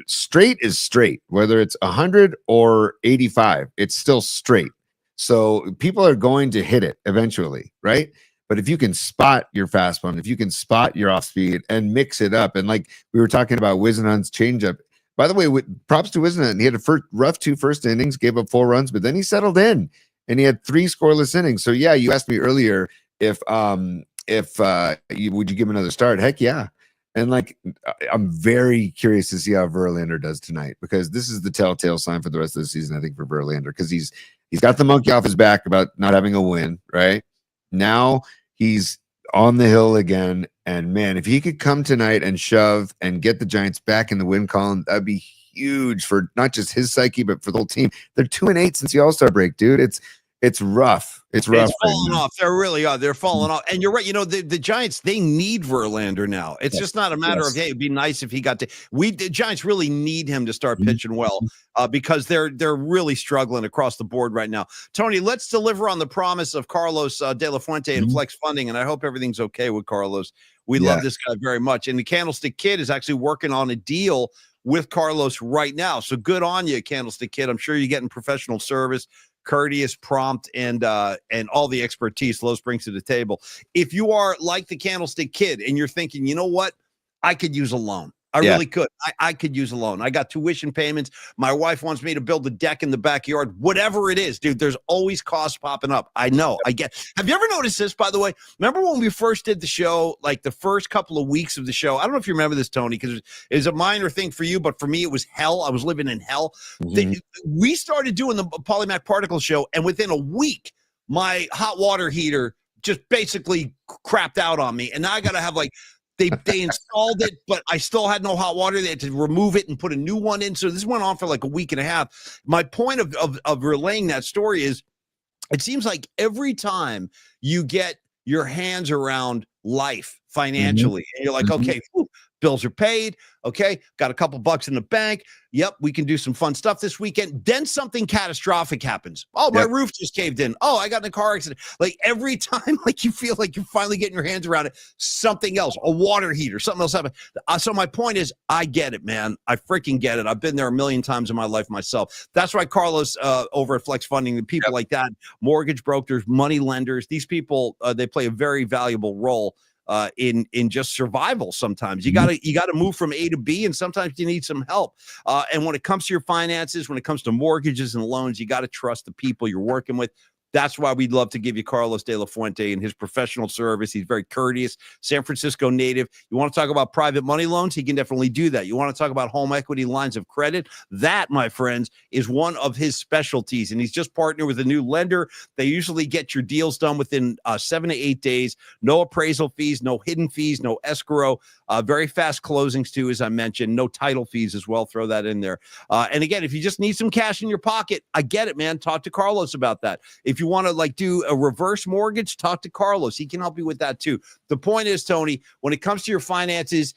Straight is straight, whether it's 100 or 85, it's still straight. So people are going to hit it eventually, right? But if you can spot your fastball, if you can spot your off speed and mix it up, and like we were talking about Wisenhunt's changeup. By the way, props to Wisenhunt. He had a rough 2 first innings, gave up 4 runs, but then he settled in and he had 3 scoreless innings. So yeah, you asked me earlier if would you give him another start? Heck yeah. And like, I'm very curious to see how Verlander does tonight, because this is the telltale sign for the rest of the season, I think, for Verlander, because he's got the monkey off his back about not having a win, right? Now he's on the hill again. And man, if he could come tonight and shove and get the Giants back in the win column, that'd be huge for not just his psyche, but for the whole team. They're 2-8 since the All-Star break, dude. It's rough. It's rough. It's falling off. They really are. They're falling off. And you're right. The Giants, they need Verlander now. It's just not a matter of, hey, it'd be nice if he got to. The Giants really need him to start pitching well because they're really struggling across the board right now. Tony, let's deliver on the promise of Carlos De La Fuente and Flex Funding, and I hope everything's okay with Carlos. We love this guy very much. And the Candlestick Kid is actually working on a deal with Carlos right now. So good on you, Candlestick Kid. I'm sure you're getting professional service, courteous, prompt, and all the expertise Lowe's brings to the table. If you are like the Candlestick Kid and you're thinking, you know what, I could use a loan. I really could. I could use a loan. I got tuition payments. My wife wants me to build a deck in the backyard. Whatever it is, dude, there's always costs popping up. I know. I get. Have you ever noticed this, by the way? Remember when we first did the show, like the first couple of weeks of the show? I don't know if you remember this, Tony, because it's a minor thing for you, but for me, it was hell. I was living in hell. We started doing the Polymath Particle Show, and within a week, my hot water heater just basically crapped out on me. And now I got to have like, They installed it, but I still had no hot water. They had to remove it and put a new one in. So this went on for like a week and a half. My point of relaying that story is it seems like every time you get your hands around life financially, and you're like, okay, bills are paid. Okay, got a couple bucks in the bank. Yep, we can do some fun stuff this weekend. Then something catastrophic happens. Oh, my roof just caved in. Oh, I got in a car accident. Like every time, like you feel like you're finally getting your hands around it, something else, a water heater, something else happened. So my point is, I get it, man. I freaking get it. I've been there a million times in my life myself. That's why Carlos over at Flex Funding, the people like that, mortgage brokers, money lenders, these people, they play a very valuable role in just survival. Sometimes you gotta move from A to B, and sometimes you need some help. And when it comes to your finances, when it comes to mortgages and loans, you got to trust the people you're working with. That's why we'd love to give you Carlos De La Fuente and his professional service. He's very courteous, San Francisco native. You want to talk about private money loans? He can definitely do that. You want to talk about home equity lines of credit? That, my friends, is one of his specialties. And he's just partnered with a new lender. They usually get your deals done within 7 to 8 days. No appraisal fees, no hidden fees, no escrow. Very fast closings too, as I mentioned. No title fees as well. Throw that in there. And again, if you just need some cash in your pocket, I get it, man. Talk to Carlos about that. If you want to like do a reverse mortgage, talk to Carlos. He can help you with that too. The point is, Tony, when it comes to your finances,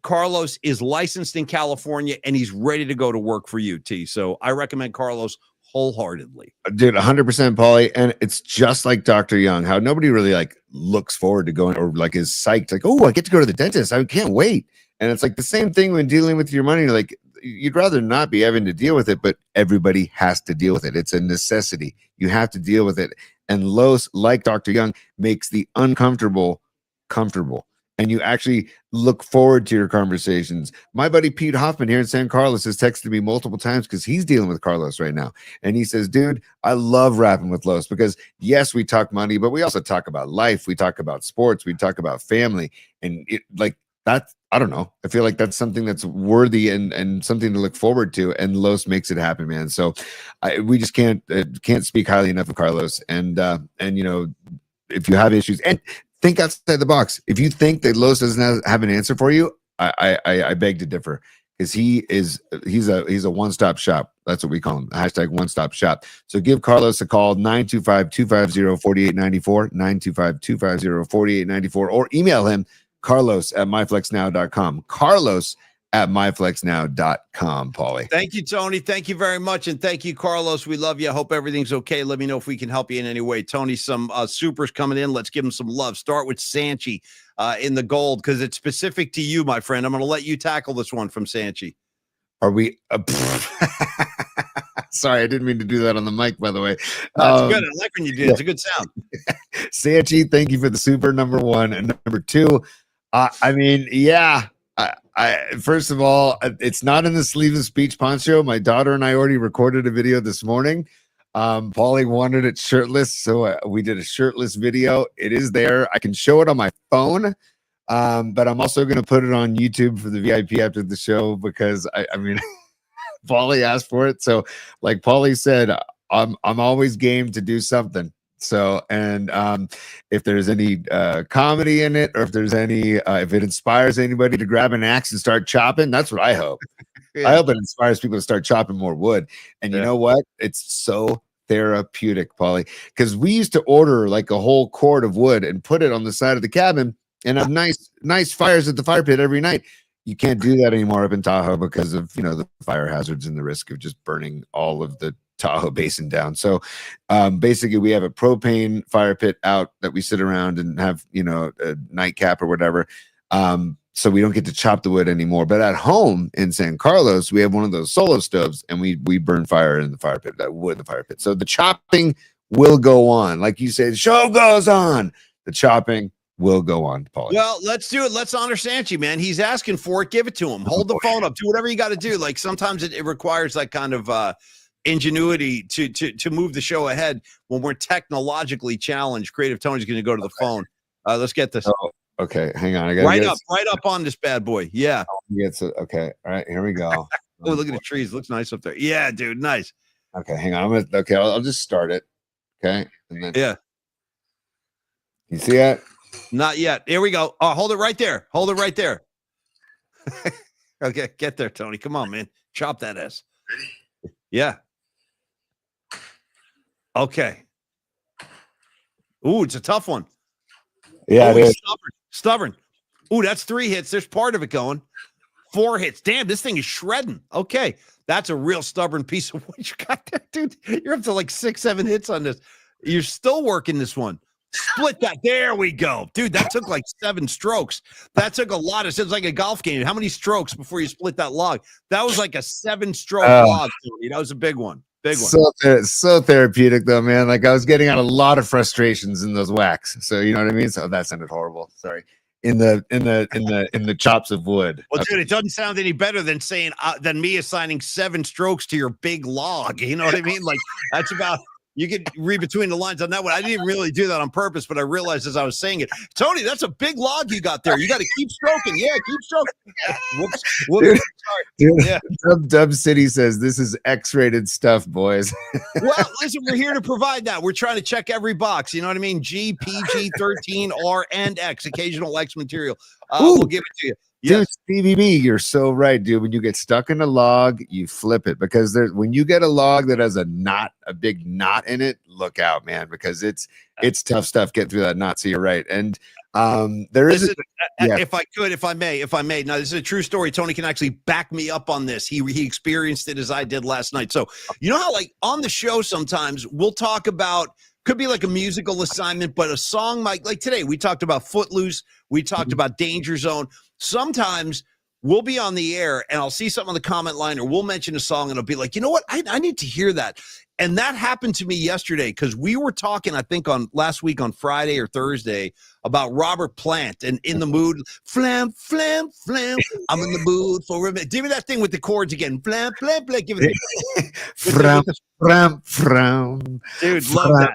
Carlos is licensed in California and he's ready to go to work for you, T. So I recommend Carlos wholeheartedly. Dude, 100%, Paulie. And it's just like Dr. Young, how nobody really like looks forward to going or like is psyched, like, oh, I get to go to the dentist. I can't wait. And it's like the same thing when dealing with your money. Like, you'd rather not be having to deal with it, but everybody has to deal with it. It's a necessity. You have to deal with it. And Los, like Dr. Young, makes the uncomfortable comfortable. And you actually look forward to your conversations. My buddy Pete Hoffman here in San Carlos has texted me multiple times because he's dealing with Carlos right now. And he says, dude, I love rapping with Los because, yes, we talk money, but we also talk about life. We talk about sports. We talk about family. And it, like, that's, I don't know. I feel like that's something that's worthy and something to look forward to. And Los makes it happen, man. So we just can't speak highly enough of Carlos. And you know, if you have issues and think outside the box. If you think that Los doesn't have an answer for you, I beg to differ because he's a one-stop shop. That's what we call him. Hashtag one-stop shop. So give Carlos a call, 925-250-4894, 925-250-4894, or email him, carlos@myflexnow.com. carlos@myflexnow.com, Paulie. Thank you, Tony. Thank you very much. And thank you, Carlos. We love you. I hope everything's okay. Let me know if we can help you in any way. Tony, some supers coming in. Let's give them some love. Start with Sanchi in the gold because it's specific to you, my friend. I'm going to let you tackle this one from Sanchi. Are we? Sorry, I didn't mean to do that on the mic, by the way. That's good. I like when you do. Yeah. It's a good sound. Sanchi, thank you for the super, number one. And number two, I mean, yeah. First of all, it's not in the sleeveless beach poncho. My daughter and I already recorded a video this morning. Paulie wanted it shirtless, so we did a shirtless video. It is there. I can show it on my phone, but I'm also going to put it on YouTube for the VIP after the show because I mean, Paulie asked for it. So, like Paulie said, I'm always game to do something. So, and if there's any comedy in it, or if there's any, if it inspires anybody to grab an axe and start chopping, that's what I hope. Yeah. I hope it inspires people to start chopping more wood. And you know what? It's so therapeutic, Paulie, because we used to order like a whole cord of wood and put it on the side of the cabin and have nice fires at the fire pit every night. You can't do that anymore up in Tahoe because of, you know, the fire hazards and the risk of just burning all of the Tahoe Basin down. So basically we have a propane fire pit out that we sit around and have, you know, a nightcap or whatever. So we don't get to chop the wood anymore. But at home in San Carlos, we have one of those solo stoves and we burn fire in the fire pit, that wood in the fire pit. So the chopping will go on. Like you said, the show goes on. The chopping will go on, Paul. Well, let's do it. Let's honor Sanchi, man. He's asking for it. Give it to him. Hold the phone up. Do whatever you got to do. Like sometimes it requires that kind of ingenuity to move the show ahead when we're technologically challenged. Creative Tony's going to go to the phone. Let's get this. Oh, okay, hang on. I got right up on this bad boy. Yeah. Okay. All right, here we go. Oh, look at the trees. Looks nice up there. Yeah, dude. Nice. Okay, hang on. I'll just start it. Okay. And then you see it? Not yet. Here we go. Oh, hold it right there. Hold it right there. Okay, get there, Tony. Come on, man. Chop that ass. Yeah. Okay. Ooh, it's a tough one. Yeah, it is. Stubborn. Ooh, that's 3 hits. There's part of it going. 4 hits. Damn, this thing is shredding. Okay. That's a real stubborn piece of wood you got there, dude. You're up to like 6, 7 hits on this. You're still working this one. Split that. There we go. Dude, that took like 7 strokes. That took a lot. It's like a golf game. How many strokes before you split that log? That was like a 7-stroke log, Tony. That was a big one. Big one. So therapeutic though, man. Like I was getting out a lot of frustrations in those whacks. So you know what I mean? So that sounded horrible. Sorry. In the chops of wood. Well, dude, it doesn't sound any better than saying than me assigning 7 strokes to your big log. You know what I mean? Like that's about You could read between the lines on that one. I didn't really do that on purpose, but I realized as I was saying it, Tony, that's a big log you got there. You got to keep stroking. Yeah, keep stroking. Whoops. Dude, Sorry. dude, Yeah. Dub City says this is X-rated stuff, boys. Well, listen, we're here to provide that. We're trying to check every box. You know what I mean? G, PG, 13, R, and X. Occasional X material. We'll give it to you. Dude, Yes. Stevie B, you're so right, dude. When you get stuck in a log, you flip it because when you get a log that has a big knot in it, look out, man, because it's tough stuff getting through that knot. So you're right. And there is if I may. Now, this is a true story. Tony can actually back me up on this. He experienced it as I did last night. So you know how like on the show sometimes we'll talk about could be like a musical assignment, but a song like today we talked about Footloose, we talked about Danger Zone. Sometimes we'll be on the air and I'll see something on the comment line or we'll mention a song and it'll be like, you know what? I need to hear that. And that happened to me yesterday because we were talking, I think, on last week on Friday or Thursday about Robert Plant and In the Mood. Flam, flam, flam. I'm in the mood for a minute. Give me that thing with the chords again. Flam, flam, flam. Give it fram, fram, fram. Dude, love that.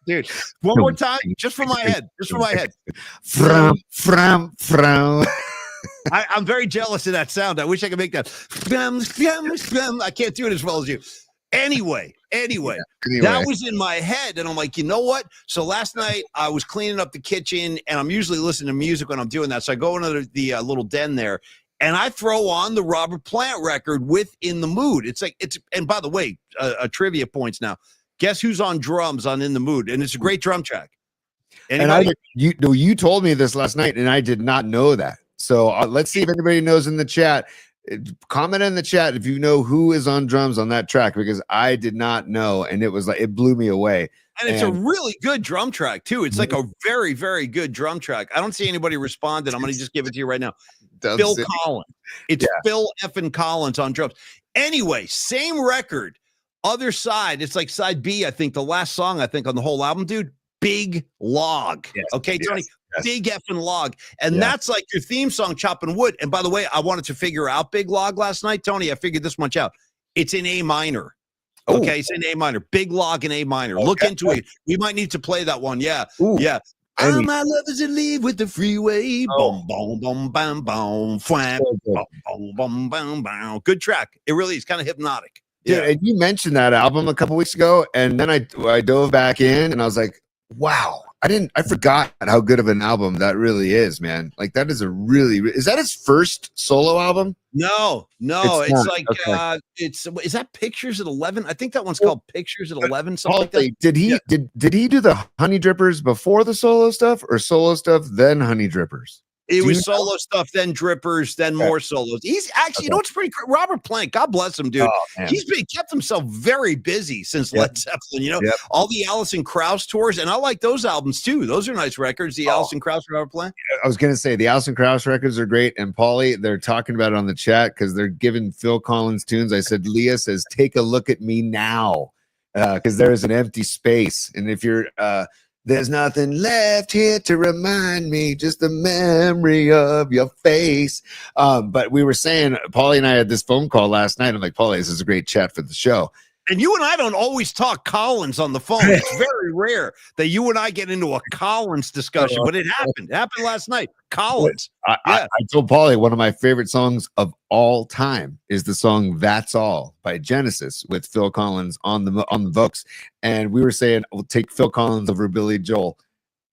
Dude, one more time, just for my head. Just for my head. Fram, fram, fram. I'm very jealous of that sound. I wish I could make that. Flam, flam, flam. I can't do it as well as you. Anyway, that was in my head, and I'm like, you know what? So last night I was cleaning up the kitchen, and I'm usually listening to music when I'm doing that. So I go into the little den there, and I throw on the Robert Plant record with "In the Mood." And by the way, a trivia points now. Guess who's on drums on "In the Mood"? And it's a great drum track. Anybody? And you told me this last night, and I did not know that. So let's see if anybody knows in the chat. Comment in the chat if you know who is on drums on that track, because I did not know, and it was like it blew me away. And it's a really good drum track too. It's like a very, very good drum track. I don't see anybody responded. I'm going to just give it to you right now. Phil Collins. It's Phil effing Collins on drums. Anyway, same record, other side. It's like side B, I think, the last song I think on the whole album, dude. Big Log. Yes, okay, Tony. Yes. Big effing log. And that's like your theme song, Chopping Wood. And by the way, I wanted to figure out Big Log last night. Tony, I figured this much out. It's in A minor. Okay, it's in A minor. Big Log in A minor. Okay. Look into it. We might need to play that one. Yeah. Ooh. Yeah. All my lovers that leave with the freeway. Boom, boom, boom, bam, boom, fwam, boom, boom, boom, bam, bam. Good track. It really is kind of hypnotic. Dude, and you mentioned that album a couple weeks ago, and then I dove back in and I was like, wow. I forgot how good of an album that really is, man. Like that is is that his first solo album? No, it's like okay. Is that Pictures at 11? I think that one's called Pictures at 11, something like that. Did he do the Honey Drippers before the solo stuff, or solo stuff then Honey Drippers? It was solo stuff, then Drippers, then more solos. He's actually, you know what's pretty cool? Robert Plant, God bless him, dude. Oh, he's kept himself very busy since Led Zeppelin, you know, all the Alison Krauss tours. And I like those albums too. Those are nice records, the Alison Krauss, Robert Plant. I was going to say the Alison Krauss records are great. And Paulie, they're talking about it on the chat because they're giving Phil Collins tunes. I said, Leah says, take a look at me now, because there is an empty space. And if you're, there's nothing left here to remind me, just the memory of your face. But we were saying, Paulie and I had this phone call last night. I'm like, Paulie, this is a great chat for the show. And you and I don't always talk Collins on the phone. It's very rare that you and I get into a Collins discussion, but it happened. It happened last night. Collins. I told Paulie one of my favorite songs of all time is the song "That's All" by Genesis with Phil Collins on the vocals. And we were saying we'll take Phil Collins over Billy Joel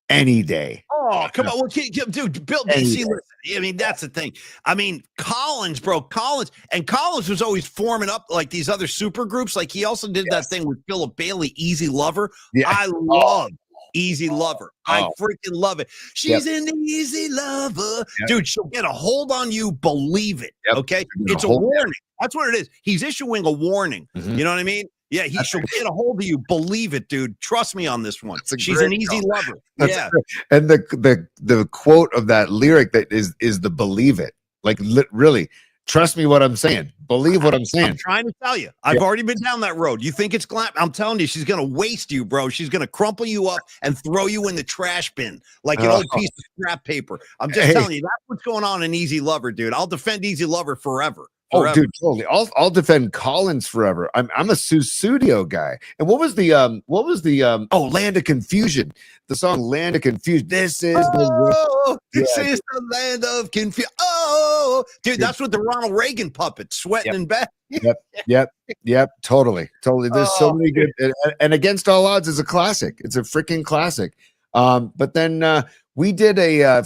any day. Oh, come on. Well, dude, Bill, see, listen, I mean, that's the thing. I mean, Collins was always forming up like these other super groups. Like he also did that thing with Philip Bailey, Easy Lover. Yeah. I love Easy Lover. I freaking love it. She's an easy lover. Dude, she'll get a hold on you. Believe it. Okay. It's a warning. That's what it is. He's issuing a warning. You know what I mean? Yeah, she'll get a hold of you. Believe it, dude. Trust me on this one. She's an easy lover. Yeah. And the quote of that lyric that is the believe it. Like really, trust me what I'm saying. Believe what I'm saying. I'm trying to tell you. I've already been down that road. You think it's glam? I'm telling you, she's gonna waste you, bro. She's gonna crumple you up and throw you in the trash bin like an old piece of scrap paper. I'm just telling you, that's what's going on in Easy Lover, dude. I'll defend Easy Lover forever. Oh, forever. dude, totally. I'll defend Collins forever. I'm a Susudio guy. And what was the Land of Confusion? The song Land of Confusion. This is Oh, this yeah, is the land of confusion. Oh, dude, dude. that's what the Ronald Reagan puppet sweating Yep. in bed. Yep. Totally. There's so Oh, many good and Against All Odds is a classic. It's a freaking classic. But then we did a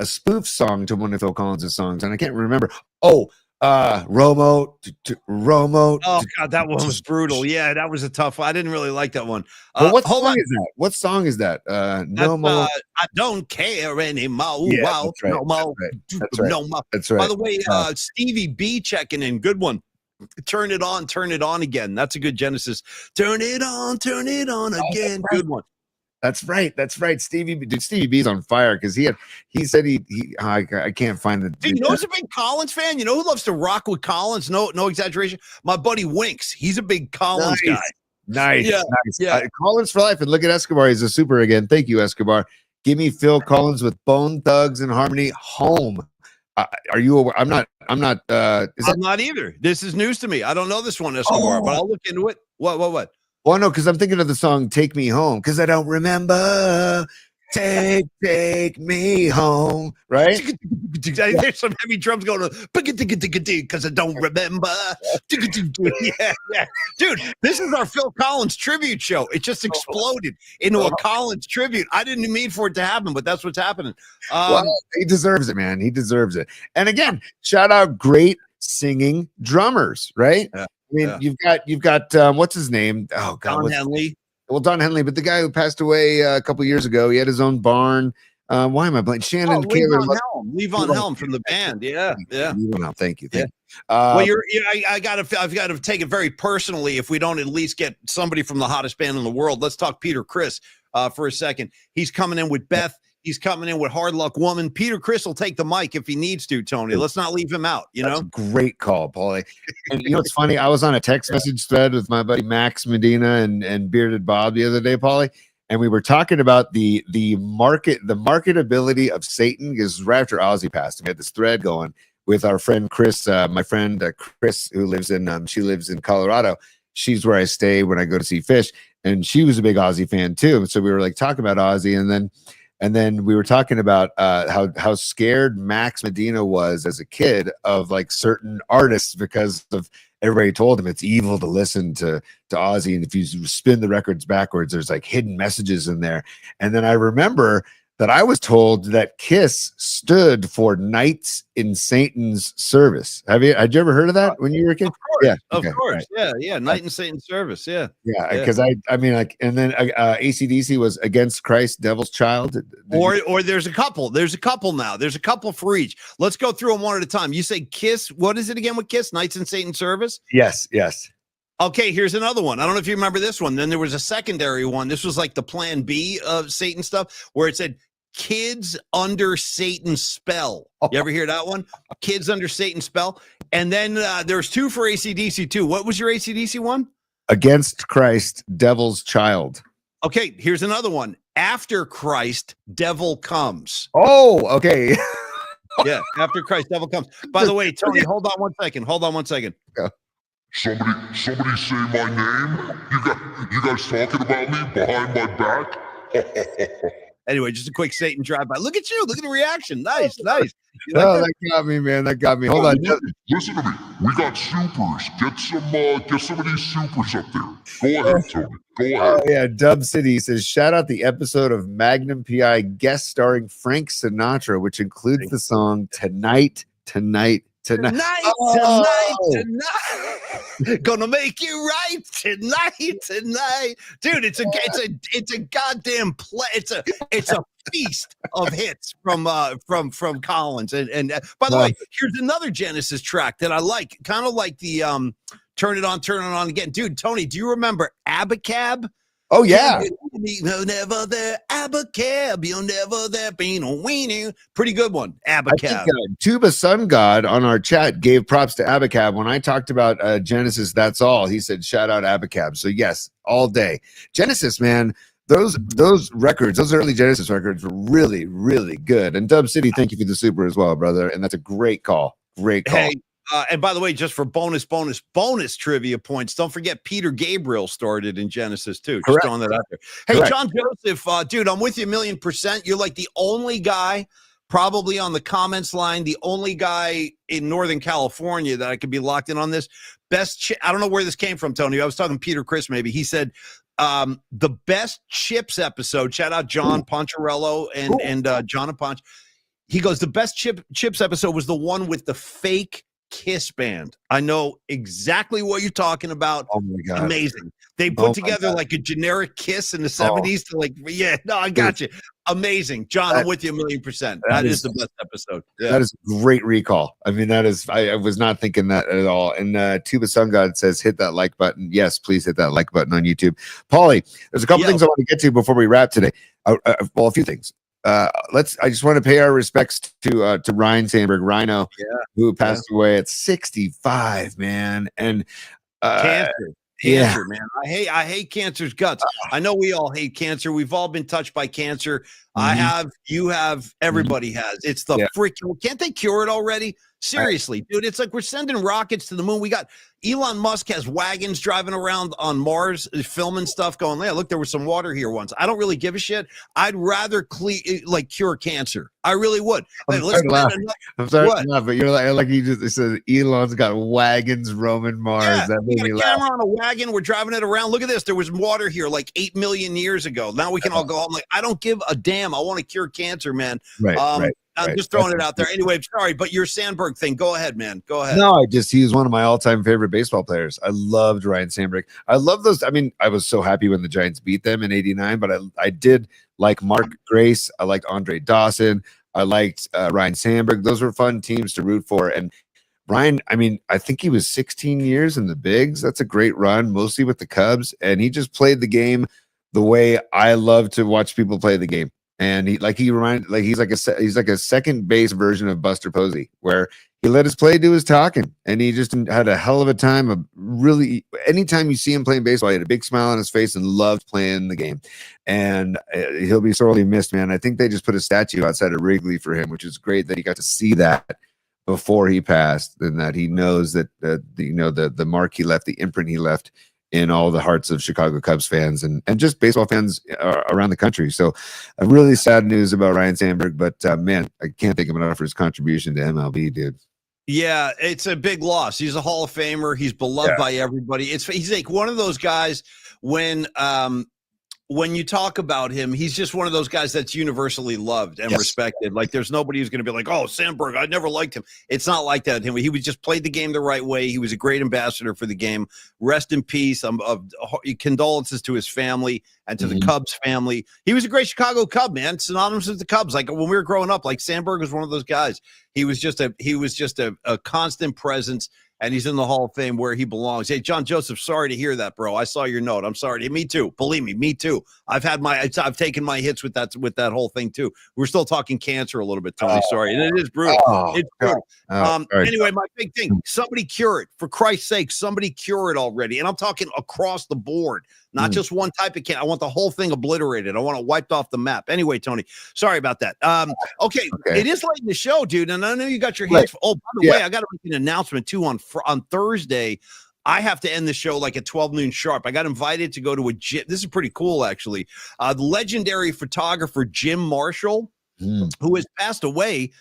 spoof song to one of Phil Collins' songs, and I can't remember. Oh, Romo, Romo. oh God, that one was brutal. Yeah, that was a tough one. I didn't really like that one. Well, what Hold song on. is that? What song is that? That's, No more. I don't care anymore. Yeah, Wow, that's right. no more. That's right. No more. That's right. By the way, Stevie B checking in. Good one. Turn it on again. That's a good Genesis. Turn it on again. Good one. That's right. Stevie B's on fire because he said I can't find the. Dude, you know who's a big Collins fan? You know who loves to rock with Collins? No exaggeration. My buddy Winks. He's a big Collins guy. Nice. Yeah, Nice. yeah. Collins for life. And look at Escobar. He's a super again. Thank you, Escobar. Give me Phil Collins with Bone Thugs and Harmony. Home. Are you aware? I'm not. I'm not either. This is news to me. I don't know this one, Escobar, but I'll look into it. What? Well, no, because I'm thinking of the song "Take Me Home" because I don't remember. Take me home, right? There's some heavy drums going because I don't remember. Yeah. Dude, this is our Phil Collins tribute show. It just exploded into a Collins tribute. I didn't mean for it to happen, but that's what's happening. Well, he deserves it, man. He deserves it. And again, shout out great singing drummers, right? Yeah. I mean, you've got what's his name? Oh God, Don Henley. Well, Don Henley, but the guy who passed away a couple years ago, he had his own barn. Why am I blanking? Shannon Kaler. Levon Helm from the band. Yeah. Thank you. Well, I've got to take it very personally if we don't at least get somebody from the hottest band in the world. Let's talk Peter Criss for a second. He's coming in with Beth. He's coming in with Hard Luck Woman. Peter Criss will take the mic if he needs to, Tony. Let's not leave him out, That's a great call, Paulie. And you know what's funny? I was on a text message thread with my buddy Max Medina and Bearded Bob the other day, Paulie, and we were talking about the marketability of Satan because right after Ozzy passed, we had this thread going with our friend Chris, my friend Chris, who lives in she lives in Colorado. She's where I stay when I go to see Fish, and she was a big Ozzy fan too. So we were like talking about Ozzy, and then we were talking about how scared Max Medina was as a kid of like certain artists because of everybody told him it's evil to listen to Ozzy, and if you spin the records backwards, there's like hidden messages in there. And then I remember that I was told that KISS stood for Knights in Satan's Service. Had you ever heard of that when you were a kid? Of course, of course. Right. Yeah. Night in Satan's Service. Yeah. Because I mean, like, and then AC/DC was Against Christ, Devil's Child. Or there's a couple. There's a couple now. There's a couple for each. Let's go through them one at a time. You say KISS. What is it again with KISS? Knights in Satan's Service? Yes. Okay, here's another one. I don't know if you remember this one. Then there was a secondary one. This was like the plan B of Satan stuff where it said Kids Under Satan's Spell. You ever hear that one? Kids Under Satan's Spell. And then there's two for AC/DC too. What was your AC/DC one? Against Christ, Devil's Child. Okay, here's another one. After Christ, Devil Comes. Oh, okay. Yeah, After Christ, Devil Comes. By the way, Tony, hold on one second. Yeah. Somebody say my name. You guys talking about me behind my back? Anyway, just a quick Satan drive-by. Look at you. Look at the reaction. Nice. That got me, man. That got me. Hold on. Listen to me. We got supers. Get some of these supers up there. Go ahead, Tony. Go ahead. Oh, yeah. Dub City says, shout out the episode of Magnum PI guest starring Frank Sinatra, which includes the song Tonight. Tonight. Gonna make you right tonight. Dude, it's a goddamn play. It's a feast of hits from Collins. And by the way, here's another Genesis track that I like, kind of like the turn it on again. Dude, Tony, do you remember Abacab? Oh yeah. You're never there, Abacab. You're never there, being a weenie. Pretty good one, Abacab. Tuba Sun God on our chat gave props to Abacab when I talked about Genesis. That's all he said. Shout out Abacab. So yes, all day. Genesis, man. those records, those early Genesis records were really, really good. And Dub City, thank you for the super as well, brother. And that's a great call. Great call. Hey, and by the way, just for bonus trivia points, don't forget Peter Gabriel started in Genesis too. Just throwing that out there. Hey, Correct. John Joseph, dude, I'm with you 1,000,000%. You're like the only guy probably on the comments line, the only guy in Northern California that I could be locked in on this. I don't know where this came from, Tony. I was talking to Peter Chris, maybe. He said the best Chips episode, shout out John Poncherello and John and Ponch. He goes, the best Chips episode was the one with the fake Kiss band. I know exactly what you're talking about. Oh my God. Amazing. They put together like a generic Kiss in the 70s to I got you. Amazing. John, I'm with you 1,000,000%. That is the best episode. Yeah. That is a great recall. I mean, I was not thinking that at all. And Tuba Sun God says, hit that like button. Yes, please hit that like button on YouTube. Paulie, there's a couple things I want to get to before we wrap today. Well, a few things. I just want to pay our respects to Ryan Sandberg, Rhino, who passed away at 65, man. And cancer, man. I hate cancer's guts. I know we all hate cancer. We've all been touched by cancer. I have, you have, everybody has. It's the freaking, can't they cure it already? Seriously, dude, it's like we're sending rockets to the moon. We got Elon Musk has wagons driving around on Mars, filming stuff, going, yeah, look, there was some water here once. I don't really give a shit. I'd rather cure cancer. I really would. I'm sorry to laugh, but you're like you just said Elon's got wagons roaming Mars. Yeah, that made me laugh. Camera on a wagon, we're driving it around. Look at this. There was water here like 8 million years ago. Now we can all go home. Like, I don't give a damn. I want to cure cancer, man. Right. I'm just throwing it out there. Anyway, sorry, but your Sandberg thing. Go ahead, man. Go ahead. No, he was one of my all-time favorite baseball players. I loved Ryan Sandberg. I love those. I mean, I was so happy when the Giants beat them in '89, but I did like Mark Grace. I liked Andre Dawson. I liked Ryan Sandberg. Those were fun teams to root for. And Ryan, I mean, I think he was 16 years in the bigs. That's a great run, mostly with the Cubs. And he just played the game the way I love to watch people play the game. And he's like a second base version of Buster Posey, where he let his play do his talking, and he just had a hell of a time. Anytime you see him playing baseball, he had a big smile on his face and loved playing the game. And he'll be sorely missed, man. I think they just put a statue outside of Wrigley for him, which is great that he got to see that before he passed, and that he knows that the mark he left, the imprint he left in all the hearts of Chicago Cubs fans and just baseball fans around the country. So really sad news about Ryan Sandberg, but man, I can't thank him enough for his contribution to MLB, dude. Yeah, it's a big loss. He's a Hall of Famer. He's beloved by everybody. He's like one of those guys when you talk about him, he's just one of those guys that's universally loved and respected. Like there's nobody who's going to be like, oh, Sandberg, I never liked him. It's not like that. He was just played the game the right way. He was a great ambassador for the game. Rest in peace. Condolences to his family and to the Cubs family. He was a great Chicago Cub, man. Synonymous with the Cubs. Like when we were growing up, like Sandberg was one of those guys. He was just a constant presence. And he's in the Hall of Fame where he belongs. Hey, John Joseph, sorry to hear that, bro. I saw your note. I'm sorry. Me too. Believe me too. I've taken my hits with that whole thing too. We're still talking cancer a little bit, Tony. Sorry. And it is brutal. It's brutal. Anyway, my big thing, somebody cure it. For Christ's sake, somebody cure it already. And I'm talking across the board. Not just one type of cancer. I want the whole thing obliterated. I want it wiped off the map. Anyway, Tony, sorry about that. Okay. It is late in the show, dude, and I know you got your hands. Oh, by the way, I got to make an announcement too. On Thursday, I have to end the show like at 12 noon sharp. I got invited to go to a gym. This is pretty cool, actually. The legendary photographer Jim Marshall, who has passed away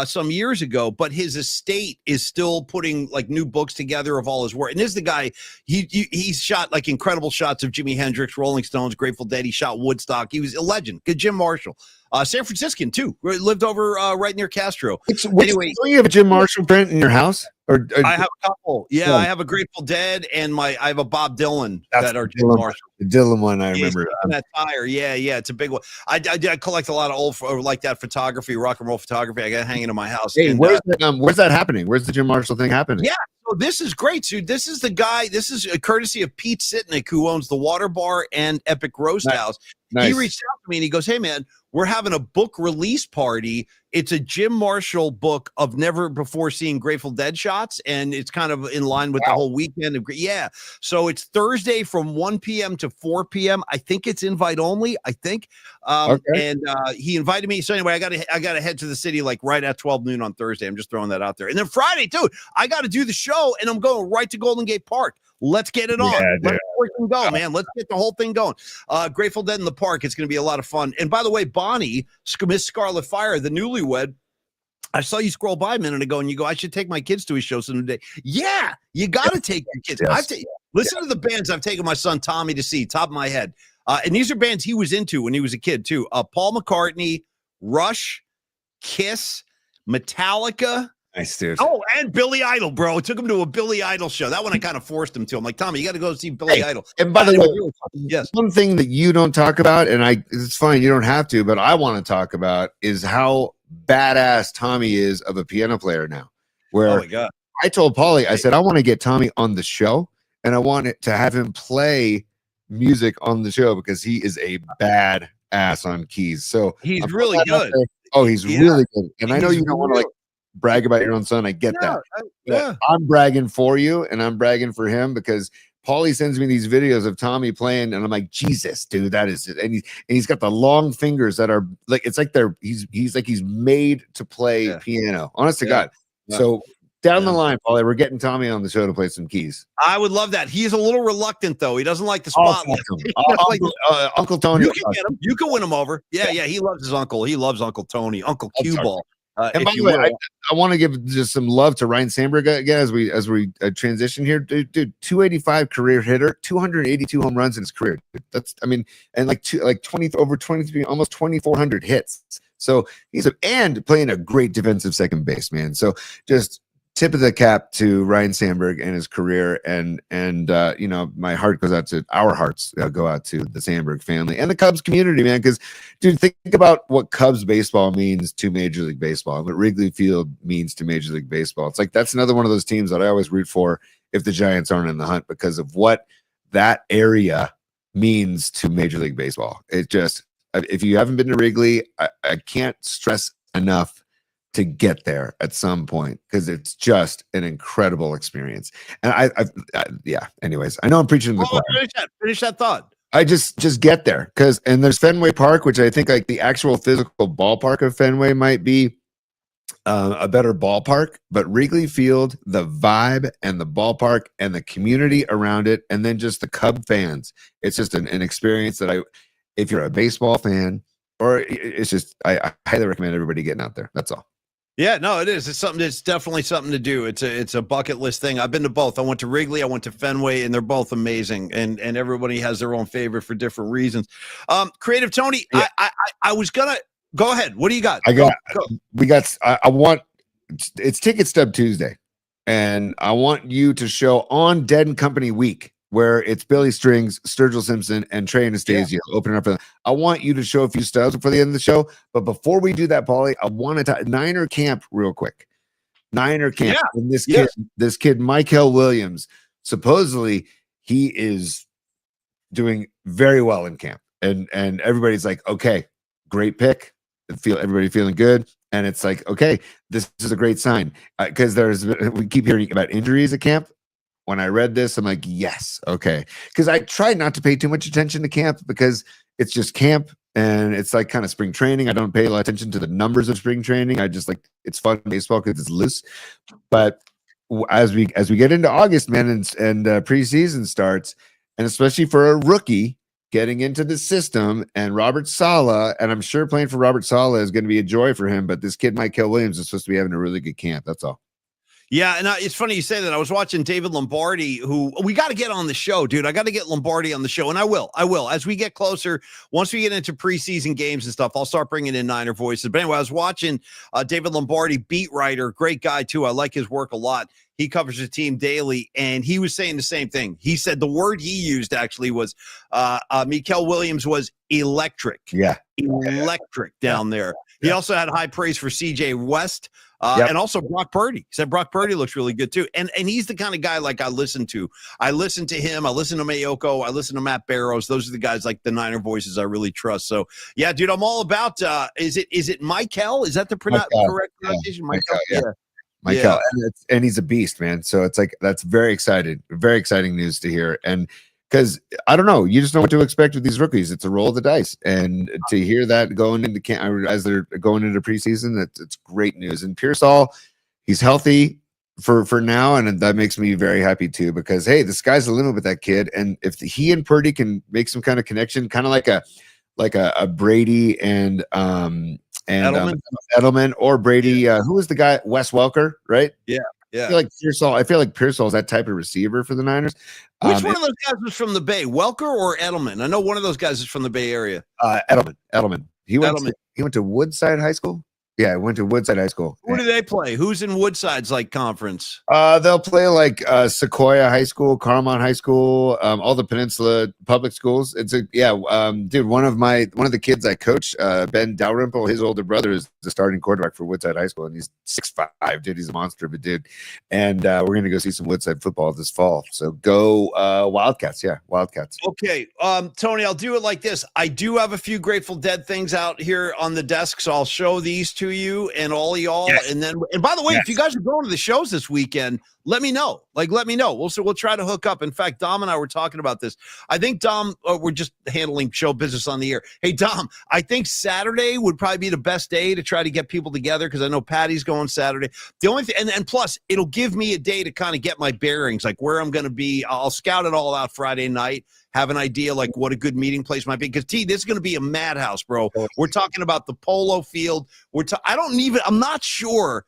some years ago, but his estate is still putting like new books together of all his work. And this is the guy, he's shot like incredible shots of Jimi Hendrix, Rolling Stones, Grateful Dead. He shot Woodstock. He was a legend. Good Jim Marshall. San Franciscan too. Lived over right near Castro. Anyway, do you have a Jim Marshall print in your house? Or I have a couple. Yeah, I have a Grateful Dead and I have a Bob Dylan that are Jim Marshall. The Dylan one, I remember. That tire, yeah, it's a big one. I collect a lot of old like that photography, rock and roll photography. I got hanging in my house. Hey, where's that happening? Where's the Jim Marshall thing happening? Yeah, so this is great, dude. This is the guy. This is a courtesy of Pete Sitnick, who owns the Water Bar and Epic Roast House. He Nice. reached out to me and he goes, "Hey man, we're having a book release party. It's a Jim Marshall book of never before seen Grateful Dead shots, and it's kind of in line with the whole weekend of So it's Thursday from 1 p.m. to 4 p.m. I think it's invite only. I think, Okay. and he invited me. So anyway, I got to head to the city like right at 12 noon on Thursday. I'm just throwing that out there. And then Friday, dude, I got to do the show, and I'm going right to Golden Gate Park. Let's get it on. Yeah, Let's freaking go, man. Let's get the whole thing going. Grateful Dead in the Park. It's going to be a lot of fun. And by the way, Bonnie, Miss Scarlet Fire, the newlywed, I saw you scroll by a minute ago and you go, I should take my kids to his show someday. Yeah, you got to take your kids. Yes. Listen to the bands I've taken my son Tommy to see, top of my head. And these are bands he was into when he was a kid, too. Paul McCartney, Rush, Kiss, Metallica. Nice, dude. Oh, and Billy Idol, bro. Took him to a Billy Idol show. That one I kind of forced him to. I'm like, Tommy, you got to go see Billy Idol. And by the way, yes, one thing that you don't talk about, and it's fine, you don't have to, but I want to talk about is how badass Tommy is of a piano player now. Where oh my God. I told Paulie, I said, I want to get Tommy on the show, and I want to have him play music on the show because he is a bad ass on keys. So he's really good. Oh, he's really good. And I know you don't want to like brag about your own son. I get that. Yeah. I'm bragging for you and I'm bragging for him because Paulie sends me these videos of Tommy playing and I'm like, Jesus, dude, that is it. And he's got the long fingers that are like, it's like he's made to play piano. Honest to God. Yeah. So down the line, Paulie, we're getting Tommy on the show to play some keys. I would love that. He's a little reluctant though. He doesn't like the spotlight. Uncle Tony. You can get him. You can win him over. Yeah. He loves his uncle. He loves Uncle Tony, Uncle Cue Ball. And by the way, I want to give just some love to Ryan Sandberg again as we transition here. Dude, 285 career hitter, 282 home runs in his career. That's and over 23, almost 2,400 hits. So he's and playing a great defensive second base, man. So just tip of the cap to Ryan Sandberg and his career, and my heart goes out to our hearts go out to the Sandberg family and the Cubs community, man. Because, dude, think about what Cubs baseball means to Major League Baseball and what Wrigley Field means to Major League Baseball. It's like that's another one of those teams that I always root for if the Giants aren't in the hunt because of what that area means to Major League Baseball. It just, if you haven't been to Wrigley, I can't stress enough to get there at some point because it's just an incredible experience. And anyways, I know I'm preaching to the choir. Finish that thought. I just get there and there's Fenway Park, which I think like the actual physical ballpark of Fenway might be a better ballpark, but Wrigley Field, the vibe and the ballpark and the community around it, and then just the Cub fans, it's just an experience that if you're a baseball fan, or it's just, I highly recommend everybody getting out there. That's all. Yeah, no, it is. It's something. It's definitely something to do. It's a bucket list thing. I've been to both. I went to Wrigley. I went to Fenway, and they're both amazing. And everybody has their own favorite for different reasons. Creative Tony, yeah. I was gonna go ahead. What do you got? I want it's Ticket Stub Tuesday, and I want you to show on Dead and Company Week, where it's Billy Strings, Sturgill Simpson, and Trey Anastasio opening up. I want you to show a few stubs before the end of the show. But before we do that, Paulie, I want to talk Niner camp real quick. Niner camp. Yeah. And this kid, Michael Williams, supposedly he is doing very well in camp. And everybody's like, okay, great pick. Everybody feeling good. And it's like, okay, this is a great sign. Because we keep hearing about injuries at camp. When I read this, I'm like, yes, okay. Because I tried not to pay too much attention to camp because it's just camp and it's like kind of spring training. I don't pay a lot of attention to the numbers of spring training. I just like it's fun baseball because it's loose. But as we get into August, man, and preseason starts, and especially for a rookie getting into the system and Robert Saleh, and I'm sure playing for Robert Saleh is going to be a joy for him. But this kid, Michael Williams, is supposed to be having a really good camp. That's all. Yeah, and it's funny you say that. I was watching David Lombardi, who we got to get on the show, dude. I got to get Lombardi on the show, and I will. As we get closer, once we get into preseason games and stuff, I'll start bringing in Niner voices. But anyway, I was watching David Lombardi, beat writer, great guy, too. I like his work a lot. He covers the team daily, and he was saying the same thing. He said the word he used actually was Mikel Williams was electric. Yeah. Electric down there. He also had high praise for CJ West. And also Brock Purdy. He said Brock Purdy looks really good too. And he's the kind of guy like I listen to. I listen to him. I listen to Mayoko. I listen to Matt Barrows. Those are the guys like the Niner voices I really trust. So yeah, dude, I'm all about. Is it Michael? Is that the correct pronunciation? Michael. Yeah. Michael, and he's a beast, man. So it's like that's very exciting news to hear. And because I don't know, you just know what to expect with these rookies. It's a roll of the dice, and to hear that going into camp as they're going into preseason, it's great news. And Pearsall, he's healthy for now, and that makes me very happy too. Because hey, the sky's the limit with that kid, and if he and Purdy can make some kind of connection, kind of like a Brady and Edelman or Brady. Who was the guy? Wes Welker, right? Yeah. I feel like Pearsall is that type of receiver for the Niners. Which one of those guys was from the Bay, Welker or Edelman? I know one of those guys is from the Bay Area. Edelman. He went to Woodside High School. Yeah, I went to Woodside High School. Who do they play? Who's in Woodside's like conference? They'll play like Sequoia High School, Carmont High School, all the Peninsula public schools. It's dude. One of the kids I coach, Ben Dalrymple, his older brother is the starting quarterback for Woodside High School, and he's 6'5", dude. He's a monster of a dude. And we're gonna go see some Woodside football this fall. So go Wildcats! Yeah, Wildcats. Okay, Tony, I'll do it like this. I do have a few Grateful Dead things out here on the desk, so I'll show these to you and all y'all. Yes. And by the way, if you guys are going to the shows this weekend, let me know. Let me know. We'll try to hook up. In fact, Dom and I were talking about this. I think Dom, we're just handling show business on the air. Hey, Dom, I think Saturday would probably be the best day to try to get people together because I know Patty's going Saturday. The only thing, and plus, it'll give me a day to kind of get my bearings, like where I'm going to be. I'll scout it all out Friday night. Have an idea like what a good meeting place might be. Because this is going to be a madhouse, bro. We're talking about the polo field. I'm not sure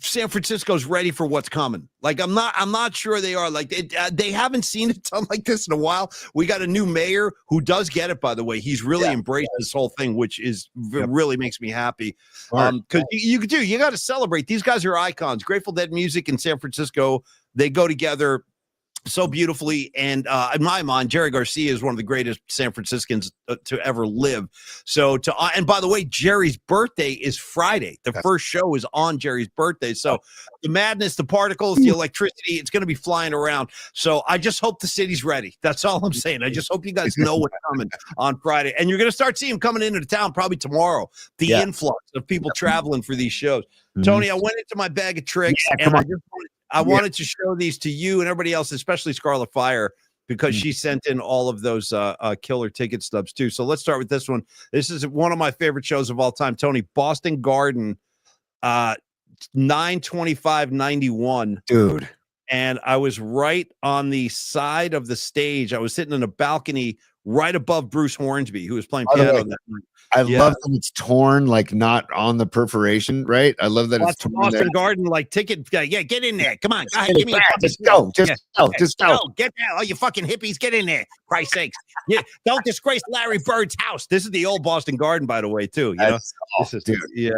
San Francisco's ready for what's coming. Like I'm not sure they are. Like they haven't seen it done like this in a while. We got a new mayor who does get it, by the way. He's really embraced this whole thing, which is really makes me happy. Because you got to celebrate. These guys are icons. Grateful Dead music in San Francisco, they go together so beautifully. And in my mind, Jerry Garcia is one of the greatest San Franciscans to ever live. So and by the way, Jerry's birthday is Friday. The first show is on Jerry's birthday. So the madness, the particles, the electricity, it's going to be flying around. So I just hope the city's ready. That's all I'm saying. I just hope you guys know what's coming on Friday. And you're going to start seeing them coming into the town probably tomorrow. The influx of people traveling for these shows. Tony, I went into my bag of tricks and I wanted to show these to you and everybody else, especially Scarlet Fire, because she sent in all of those killer ticket stubs too. So let's start with this one. This is one of my favorite shows of all time, Tony. Boston Garden, 9/25/91, dude. And I was right on the side of the stage. I was sitting in a balcony right above Bruce Hornsby, who was playing piano that night. I love that it's torn, like not on the perforation, right? I love that it's torn. Boston Garden, like ticket. Yeah, get in there. Come on, give me just go. Get down. Oh, you fucking hippies, get in there. Christ's sakes. Yeah, don't disgrace Larry Bird's house. This is the old Boston Garden, by the way, too. You know, dude. Yeah,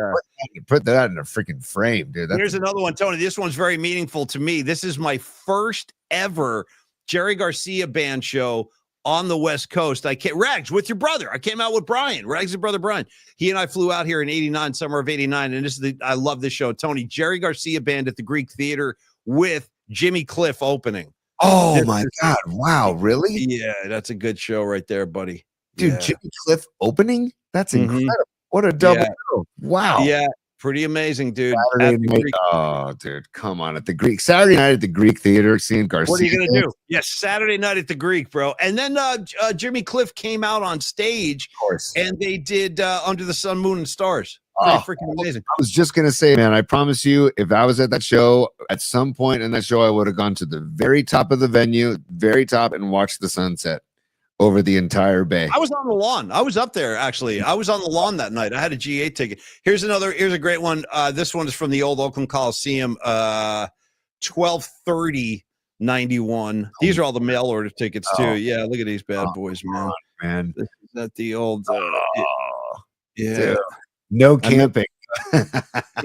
put that in a freaking frame, dude. Here's another one, Tony. This one's very meaningful to me. This is my first ever Jerry Garcia band show on the West Coast. Rags with your brother. I came out with Brian, Rags' brother Brian. He and I flew out here in '89, summer of '89, and I love this show. Tony, Jerry Garcia band at the Greek Theater with Jimmy Cliff opening. Oh my God! Wow, really? Yeah, that's a good show right there, buddy. Dude, Jimmy Cliff opening? That's incredible. What a double show! Wow. Yeah. Pretty amazing, dude. Oh, dude, come on. At the Greek Saturday night at the Greek Theater, seeing Garcia. What are you gonna do? Yes, Saturday night at the Greek, bro. And then Jimmy Cliff came out on stage, and they did Under the Sun, Moon, and Stars. Freaking amazing. I was just gonna say, man, I promise you, if I was at that show, at some point in that show, I would have gone to the very top of the venue, very top, and watched the sunset over the entire bay. I was on the lawn. I was up there, actually. I was on the lawn that night. I had a G8 ticket. Here's a great one. This one is from the old Oakland Coliseum, 12/30/91. These are all the mail order tickets, too. Yeah, look at these bad boys, man. This is not the old... Dude. No camping.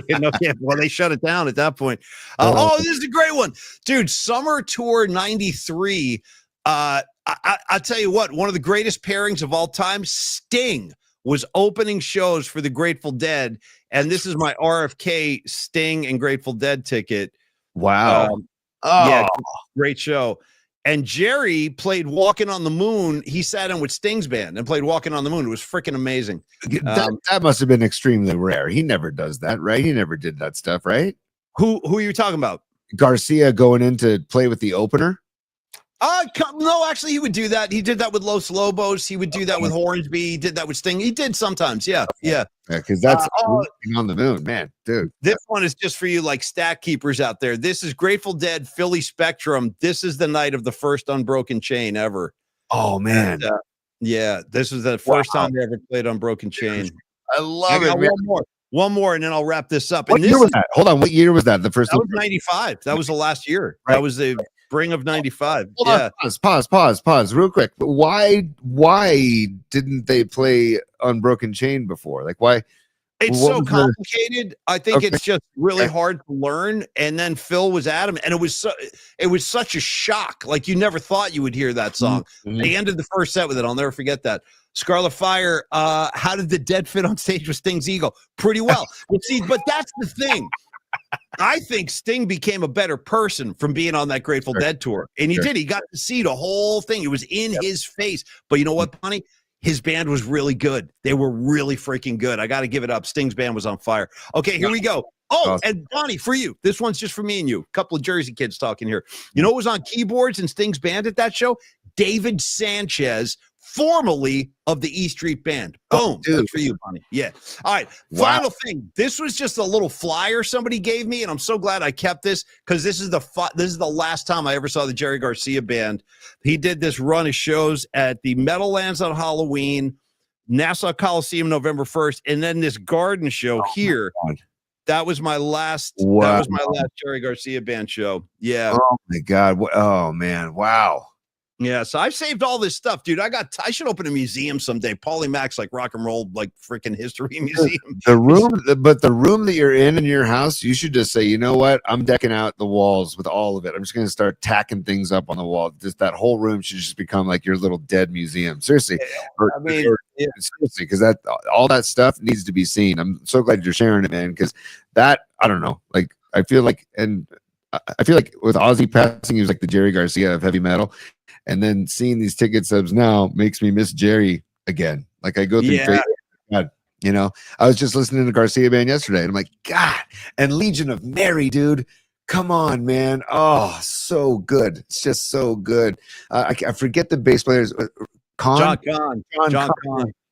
No camping. Well, they shut it down at that point. This is a great one. Dude, Summer Tour 93. I'll tell you what, one of the greatest pairings of all time, Sting was opening shows for the Grateful Dead, and this is my RFK Sting and Grateful Dead ticket. Wow. Yeah, great show. And Jerry played Walking on the Moon. He sat in with Sting's band and played Walking on the Moon. It was freaking amazing. That must have been extremely rare. He never does that, right? He never did that stuff, right? Who are you talking about? Garcia going in to play with the opener? No, actually, he would do that. He did that with Los Lobos. He would do that with Hornsby. He did that with Sting. He did sometimes. Yeah. Because that's on the moon, man, dude. This one is just for you, like stat keepers out there. This is Grateful Dead, Philly Spectrum. This is the night of the first Unbroken Chain ever. Oh man, and, yeah, this was the first time they ever played Unbroken Chain. I love it. One more, and then I'll wrap this up. What year was that? Hold on, what year was that? The first? That was 95. That was the last year. Right. That was the spring of 95. Hold on, pause, real quick. Why didn't they play Unbroken Chain before? Like, why? It's so complicated. I think it's just really hard to learn. And then Phil was adamant, and it was such a shock. Like, you never thought you would hear that song. They ended the first set with it. I'll never forget that. Scarlet Fire, how did the Dead fit on stage with Sting's ego? Pretty well. But that's the thing. I think Sting became a better person from being on that Grateful Dead tour. And he did. He got to see the whole thing. It was in his face. But you know what, Bonnie? His band was really good. They were really freaking good. I got to give it up. Sting's band was on fire. Okay, here we go. Oh, and Bonnie, for you. This one's just for me and you. A couple of Jersey kids talking here. You know what was on keyboards in Sting's band at that show? David Sanchez, formerly of the E Street Band. Boom. That's for you, Bonnie. Yeah. All right. Wow. Final thing. This was just a little flyer somebody gave me, and I'm so glad I kept this because this is the last time I ever saw the Jerry Garcia Band. He did this run of shows at the Meadowlands on Halloween, Nassau Coliseum November 1st, and then this garden show here. That was my last. Wow. That was my last Jerry Garcia Band show. Yeah. Oh my God. Oh man. Wow. Yeah, so I've saved all this stuff, dude. I should open a museum someday. Paulie Mack's like rock and roll, like freaking history museum. The room that you're in your house, you should just say, you know what? I'm decking out the walls with all of it. I'm just going to start tacking things up on the wall. Just that whole room should just become like your little dead museum. Seriously, seriously, because that all that stuff needs to be seen. I'm so glad you're sharing it, man. Because that I don't know, like I feel like with Ozzy passing, he was like the Jerry Garcia of heavy metal. And then seeing these ticket subs now makes me miss Jerry again. Like I go through God, you know, I was just listening to Garcia Band yesterday and I'm like, God, and Legion of Mary, dude. Come on, man. Oh, so good. It's just so good. I forget the bass players. John Kahn.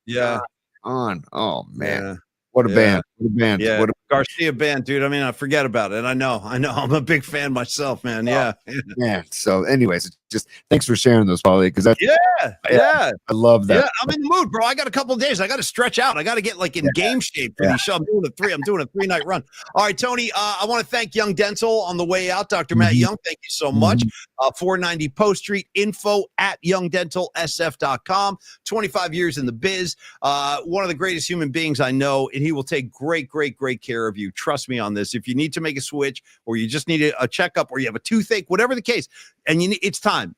Yeah. Oh man. Yeah. What a band. What a band. Yeah. What a Garcia Band, dude. I mean, I forget about it. I know. I'm a big fan myself, man. Yeah. Man. So anyways, just thanks for sharing those, Paulie, because that's I love that. Yeah, I'm in the mood, bro. I got a couple of days. I got to stretch out. I got to get like in game shape for these shows. I'm doing a 3-night run. All right, Tony. I want to thank Young Dental on the way out. Dr. Matt Young, thank you so much. 490 Post Street, info at youngdentalsf.com. 25 years in the biz. One of the greatest human beings I know, and he will take great care of you. Trust me on this. If you need to make a switch or you just need a checkup or you have a toothache, whatever the case, and it's time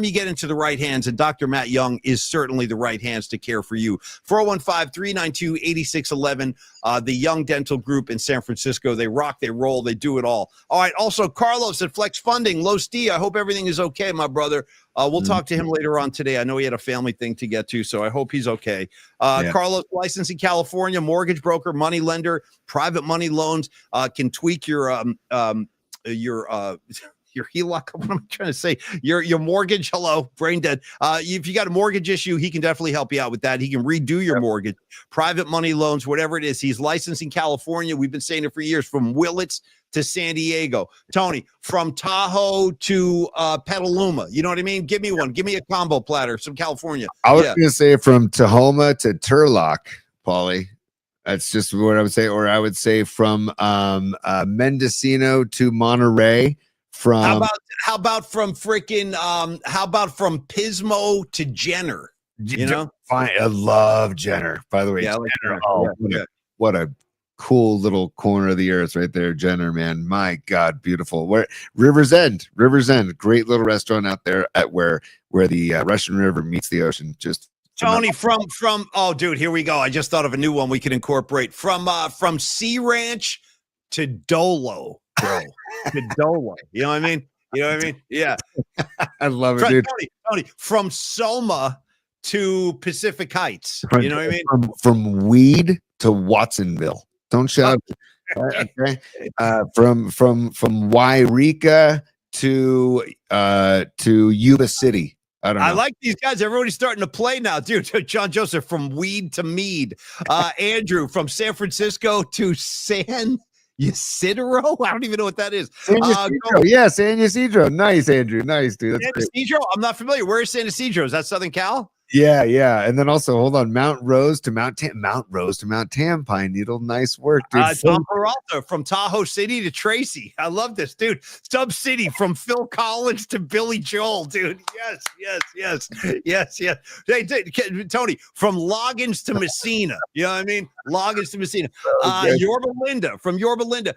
you get into the right hands, and Dr. Matt Young is certainly the right hands to care for you. 415-392-8611, the Young Dental Group in San Francisco. They rock, they roll, they do it all. All right, also Carlos at Flex Funding, Los D, I hope everything is okay, my brother. We'll talk to him later on today. I know he had a family thing to get to, so I hope he's okay. Carlos, licensed in California, mortgage broker, money lender, private money loans, can tweak your HELOC. What am I trying to say? Your mortgage. Hello, brain dead. If you got a mortgage issue, he can definitely help you out with that. He can redo your mortgage, private money loans, whatever it is. He's licensed in California. We've been saying it for years, from Willits to San Diego. Tony, from Tahoe to Petaluma. You know what I mean? Give me one. Give me a combo platter. Some California. I was going to say from Tahoma to Turlock, Paulie. That's just what I would say. Or I would say from Mendocino to Monterey. From how about from freaking how about from Pismo to Jenner? You know, fine. I love Jenner. By the way, yeah, Jenner, what a cool little corner of the earth right there, Jenner. Man, my God, beautiful. Where Rivers End, great little restaurant out there at where the Russian River meets the ocean. Just Tony from oh dude, here we go. I just thought of a new one we can incorporate from Sea Ranch to Dolo, bro. To Dolo. You know what I mean? You know what I mean? Yeah. I love it, dude. Tony, from Soma to Pacific Heights. You know what I mean? From Weed to Watsonville. Don't shout. Okay. From Wairika to Yuba City. I don't know. I like these guys. Everybody's starting to play now, dude. John Joseph from Weed to Mead. Andrew from San Francisco to San Ysidro. I don't even know what that is. San Ysidro. Yeah, San Ysidro. Nice, Andrew. Nice, dude. San Ysidro? I'm not familiar. Where is San Ysidro? Is that Southern Cal? Yeah, yeah. And then also, hold on, Mount Rose to Mount Tam, Pine Needle. Nice work, dude. Tom Peralta from Tahoe City to Tracy. I love this, dude. Sub City from Phil Collins to Billy Joel, dude. Yes. Hey, Tony, from Loggins to Messina. You know what I mean? Loggins to Messina. Yorba Linda, from Yorba Linda.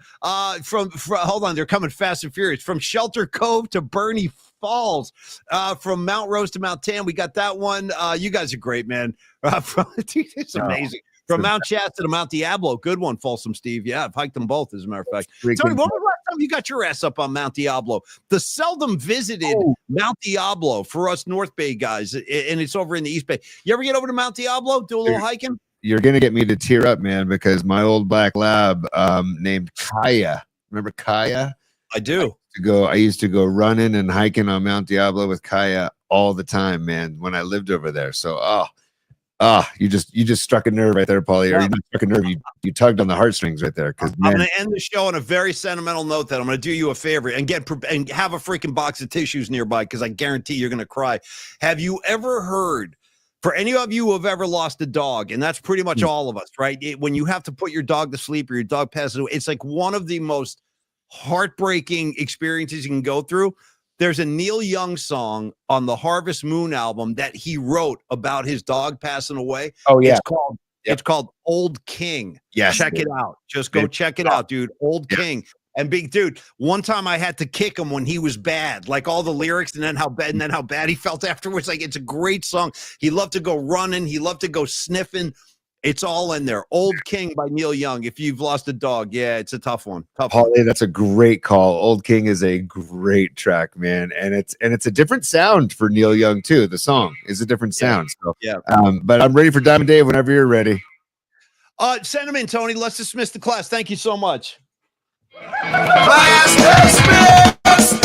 From hold on, they're coming fast and furious. From Shelter Cove to Bernie Falls, from Mount Rose to Mount Tam. We got that one. You guys are great, man. It's amazing. From Mount Shasta to Mount Diablo. Good one, Folsom Steve. Yeah, I've hiked them both, as a matter of fact. Tony, when was the last time you got your ass up on Mount Diablo? The seldom visited Mount Diablo for us North Bay guys, and it's over in the East Bay. You ever get over to Mount Diablo, do a little hiking? You're going to get me to tear up, man, because my old black lab named Kaya. Remember Kaya? I do. I used to go running and hiking on Mount Diablo with Kaya all the time, man, when I lived over there. So, you just struck a nerve right there, Paulie. Or you didn't struck a nerve. You tugged on the heartstrings right there. Because I'm going to end the show on a very sentimental note. That I'm going to do you a favor and have a freaking box of tissues nearby, because I guarantee you're going to cry. Have you ever heard? For any of you who have ever lost a dog, and that's pretty much all of us, right? When you have to put your dog to sleep or your dog passes away, it's like one of the most heartbreaking experiences you can go through. There's a Neil Young song on the Harvest Moon album that he wrote about his dog passing away. Oh yeah, it's called Old King. Yes, check it out. Just go check it out, dude. Old King. And big dude, one time I had to kick him when he was bad, like all the lyrics, and then how bad he felt afterwards. Like, it's a great song. He loved to go running. He loved to go sniffing. It's all in there. Old King by Neil Young. If you've lost a dog, yeah, it's a tough one. Paulie, that's a great call. Old King is a great track, man, and it's a different sound for Neil Young too. The song is a different sound. So, but I'm ready for Diamond Dave whenever you're ready. Send them in, Tony. Let's dismiss the class. Thank you so much. Class dismissed.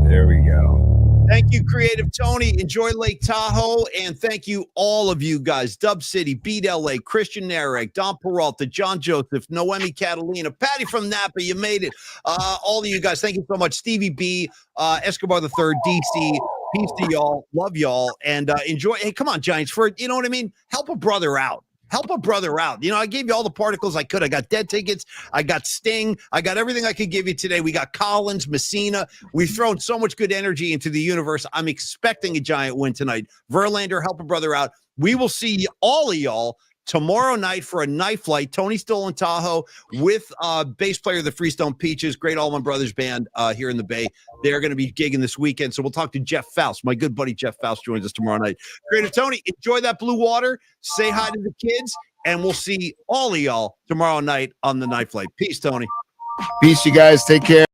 There we go. Thank you, Creative Tony. Enjoy Lake Tahoe. And thank you, all of you guys. Dub City, Beat LA, Christian Narek, Don Peralta, John Joseph, Noemi Catalina, Patty from Napa. You made it. All of you guys, thank you so much. Stevie B, Escobar the Third, DC. Peace to y'all. Love y'all. And enjoy. Hey, come on, Giants. You know what I mean? Help a brother out. Help a brother out. You know, I gave you all the particles I could. I got dead tickets. I got Sting. I got everything I could give you today. We got Collins, Messina. We've thrown so much good energy into the universe. I'm expecting a Giant win tonight. Verlander, help a brother out. We will see all of y'all tomorrow night for a night flight. Tony's still in Tahoe with bass player of the Freestone Peaches, great Allman Brothers band here in the Bay. They're going to be gigging this weekend. So we'll talk to Jeff Faust. My good buddy Jeff Faust joins us tomorrow night. Creative Tony, enjoy that blue water. Say hi to the kids. And we'll see all of y'all tomorrow night on the night flight. Peace, Tony. Peace, you guys. Take care.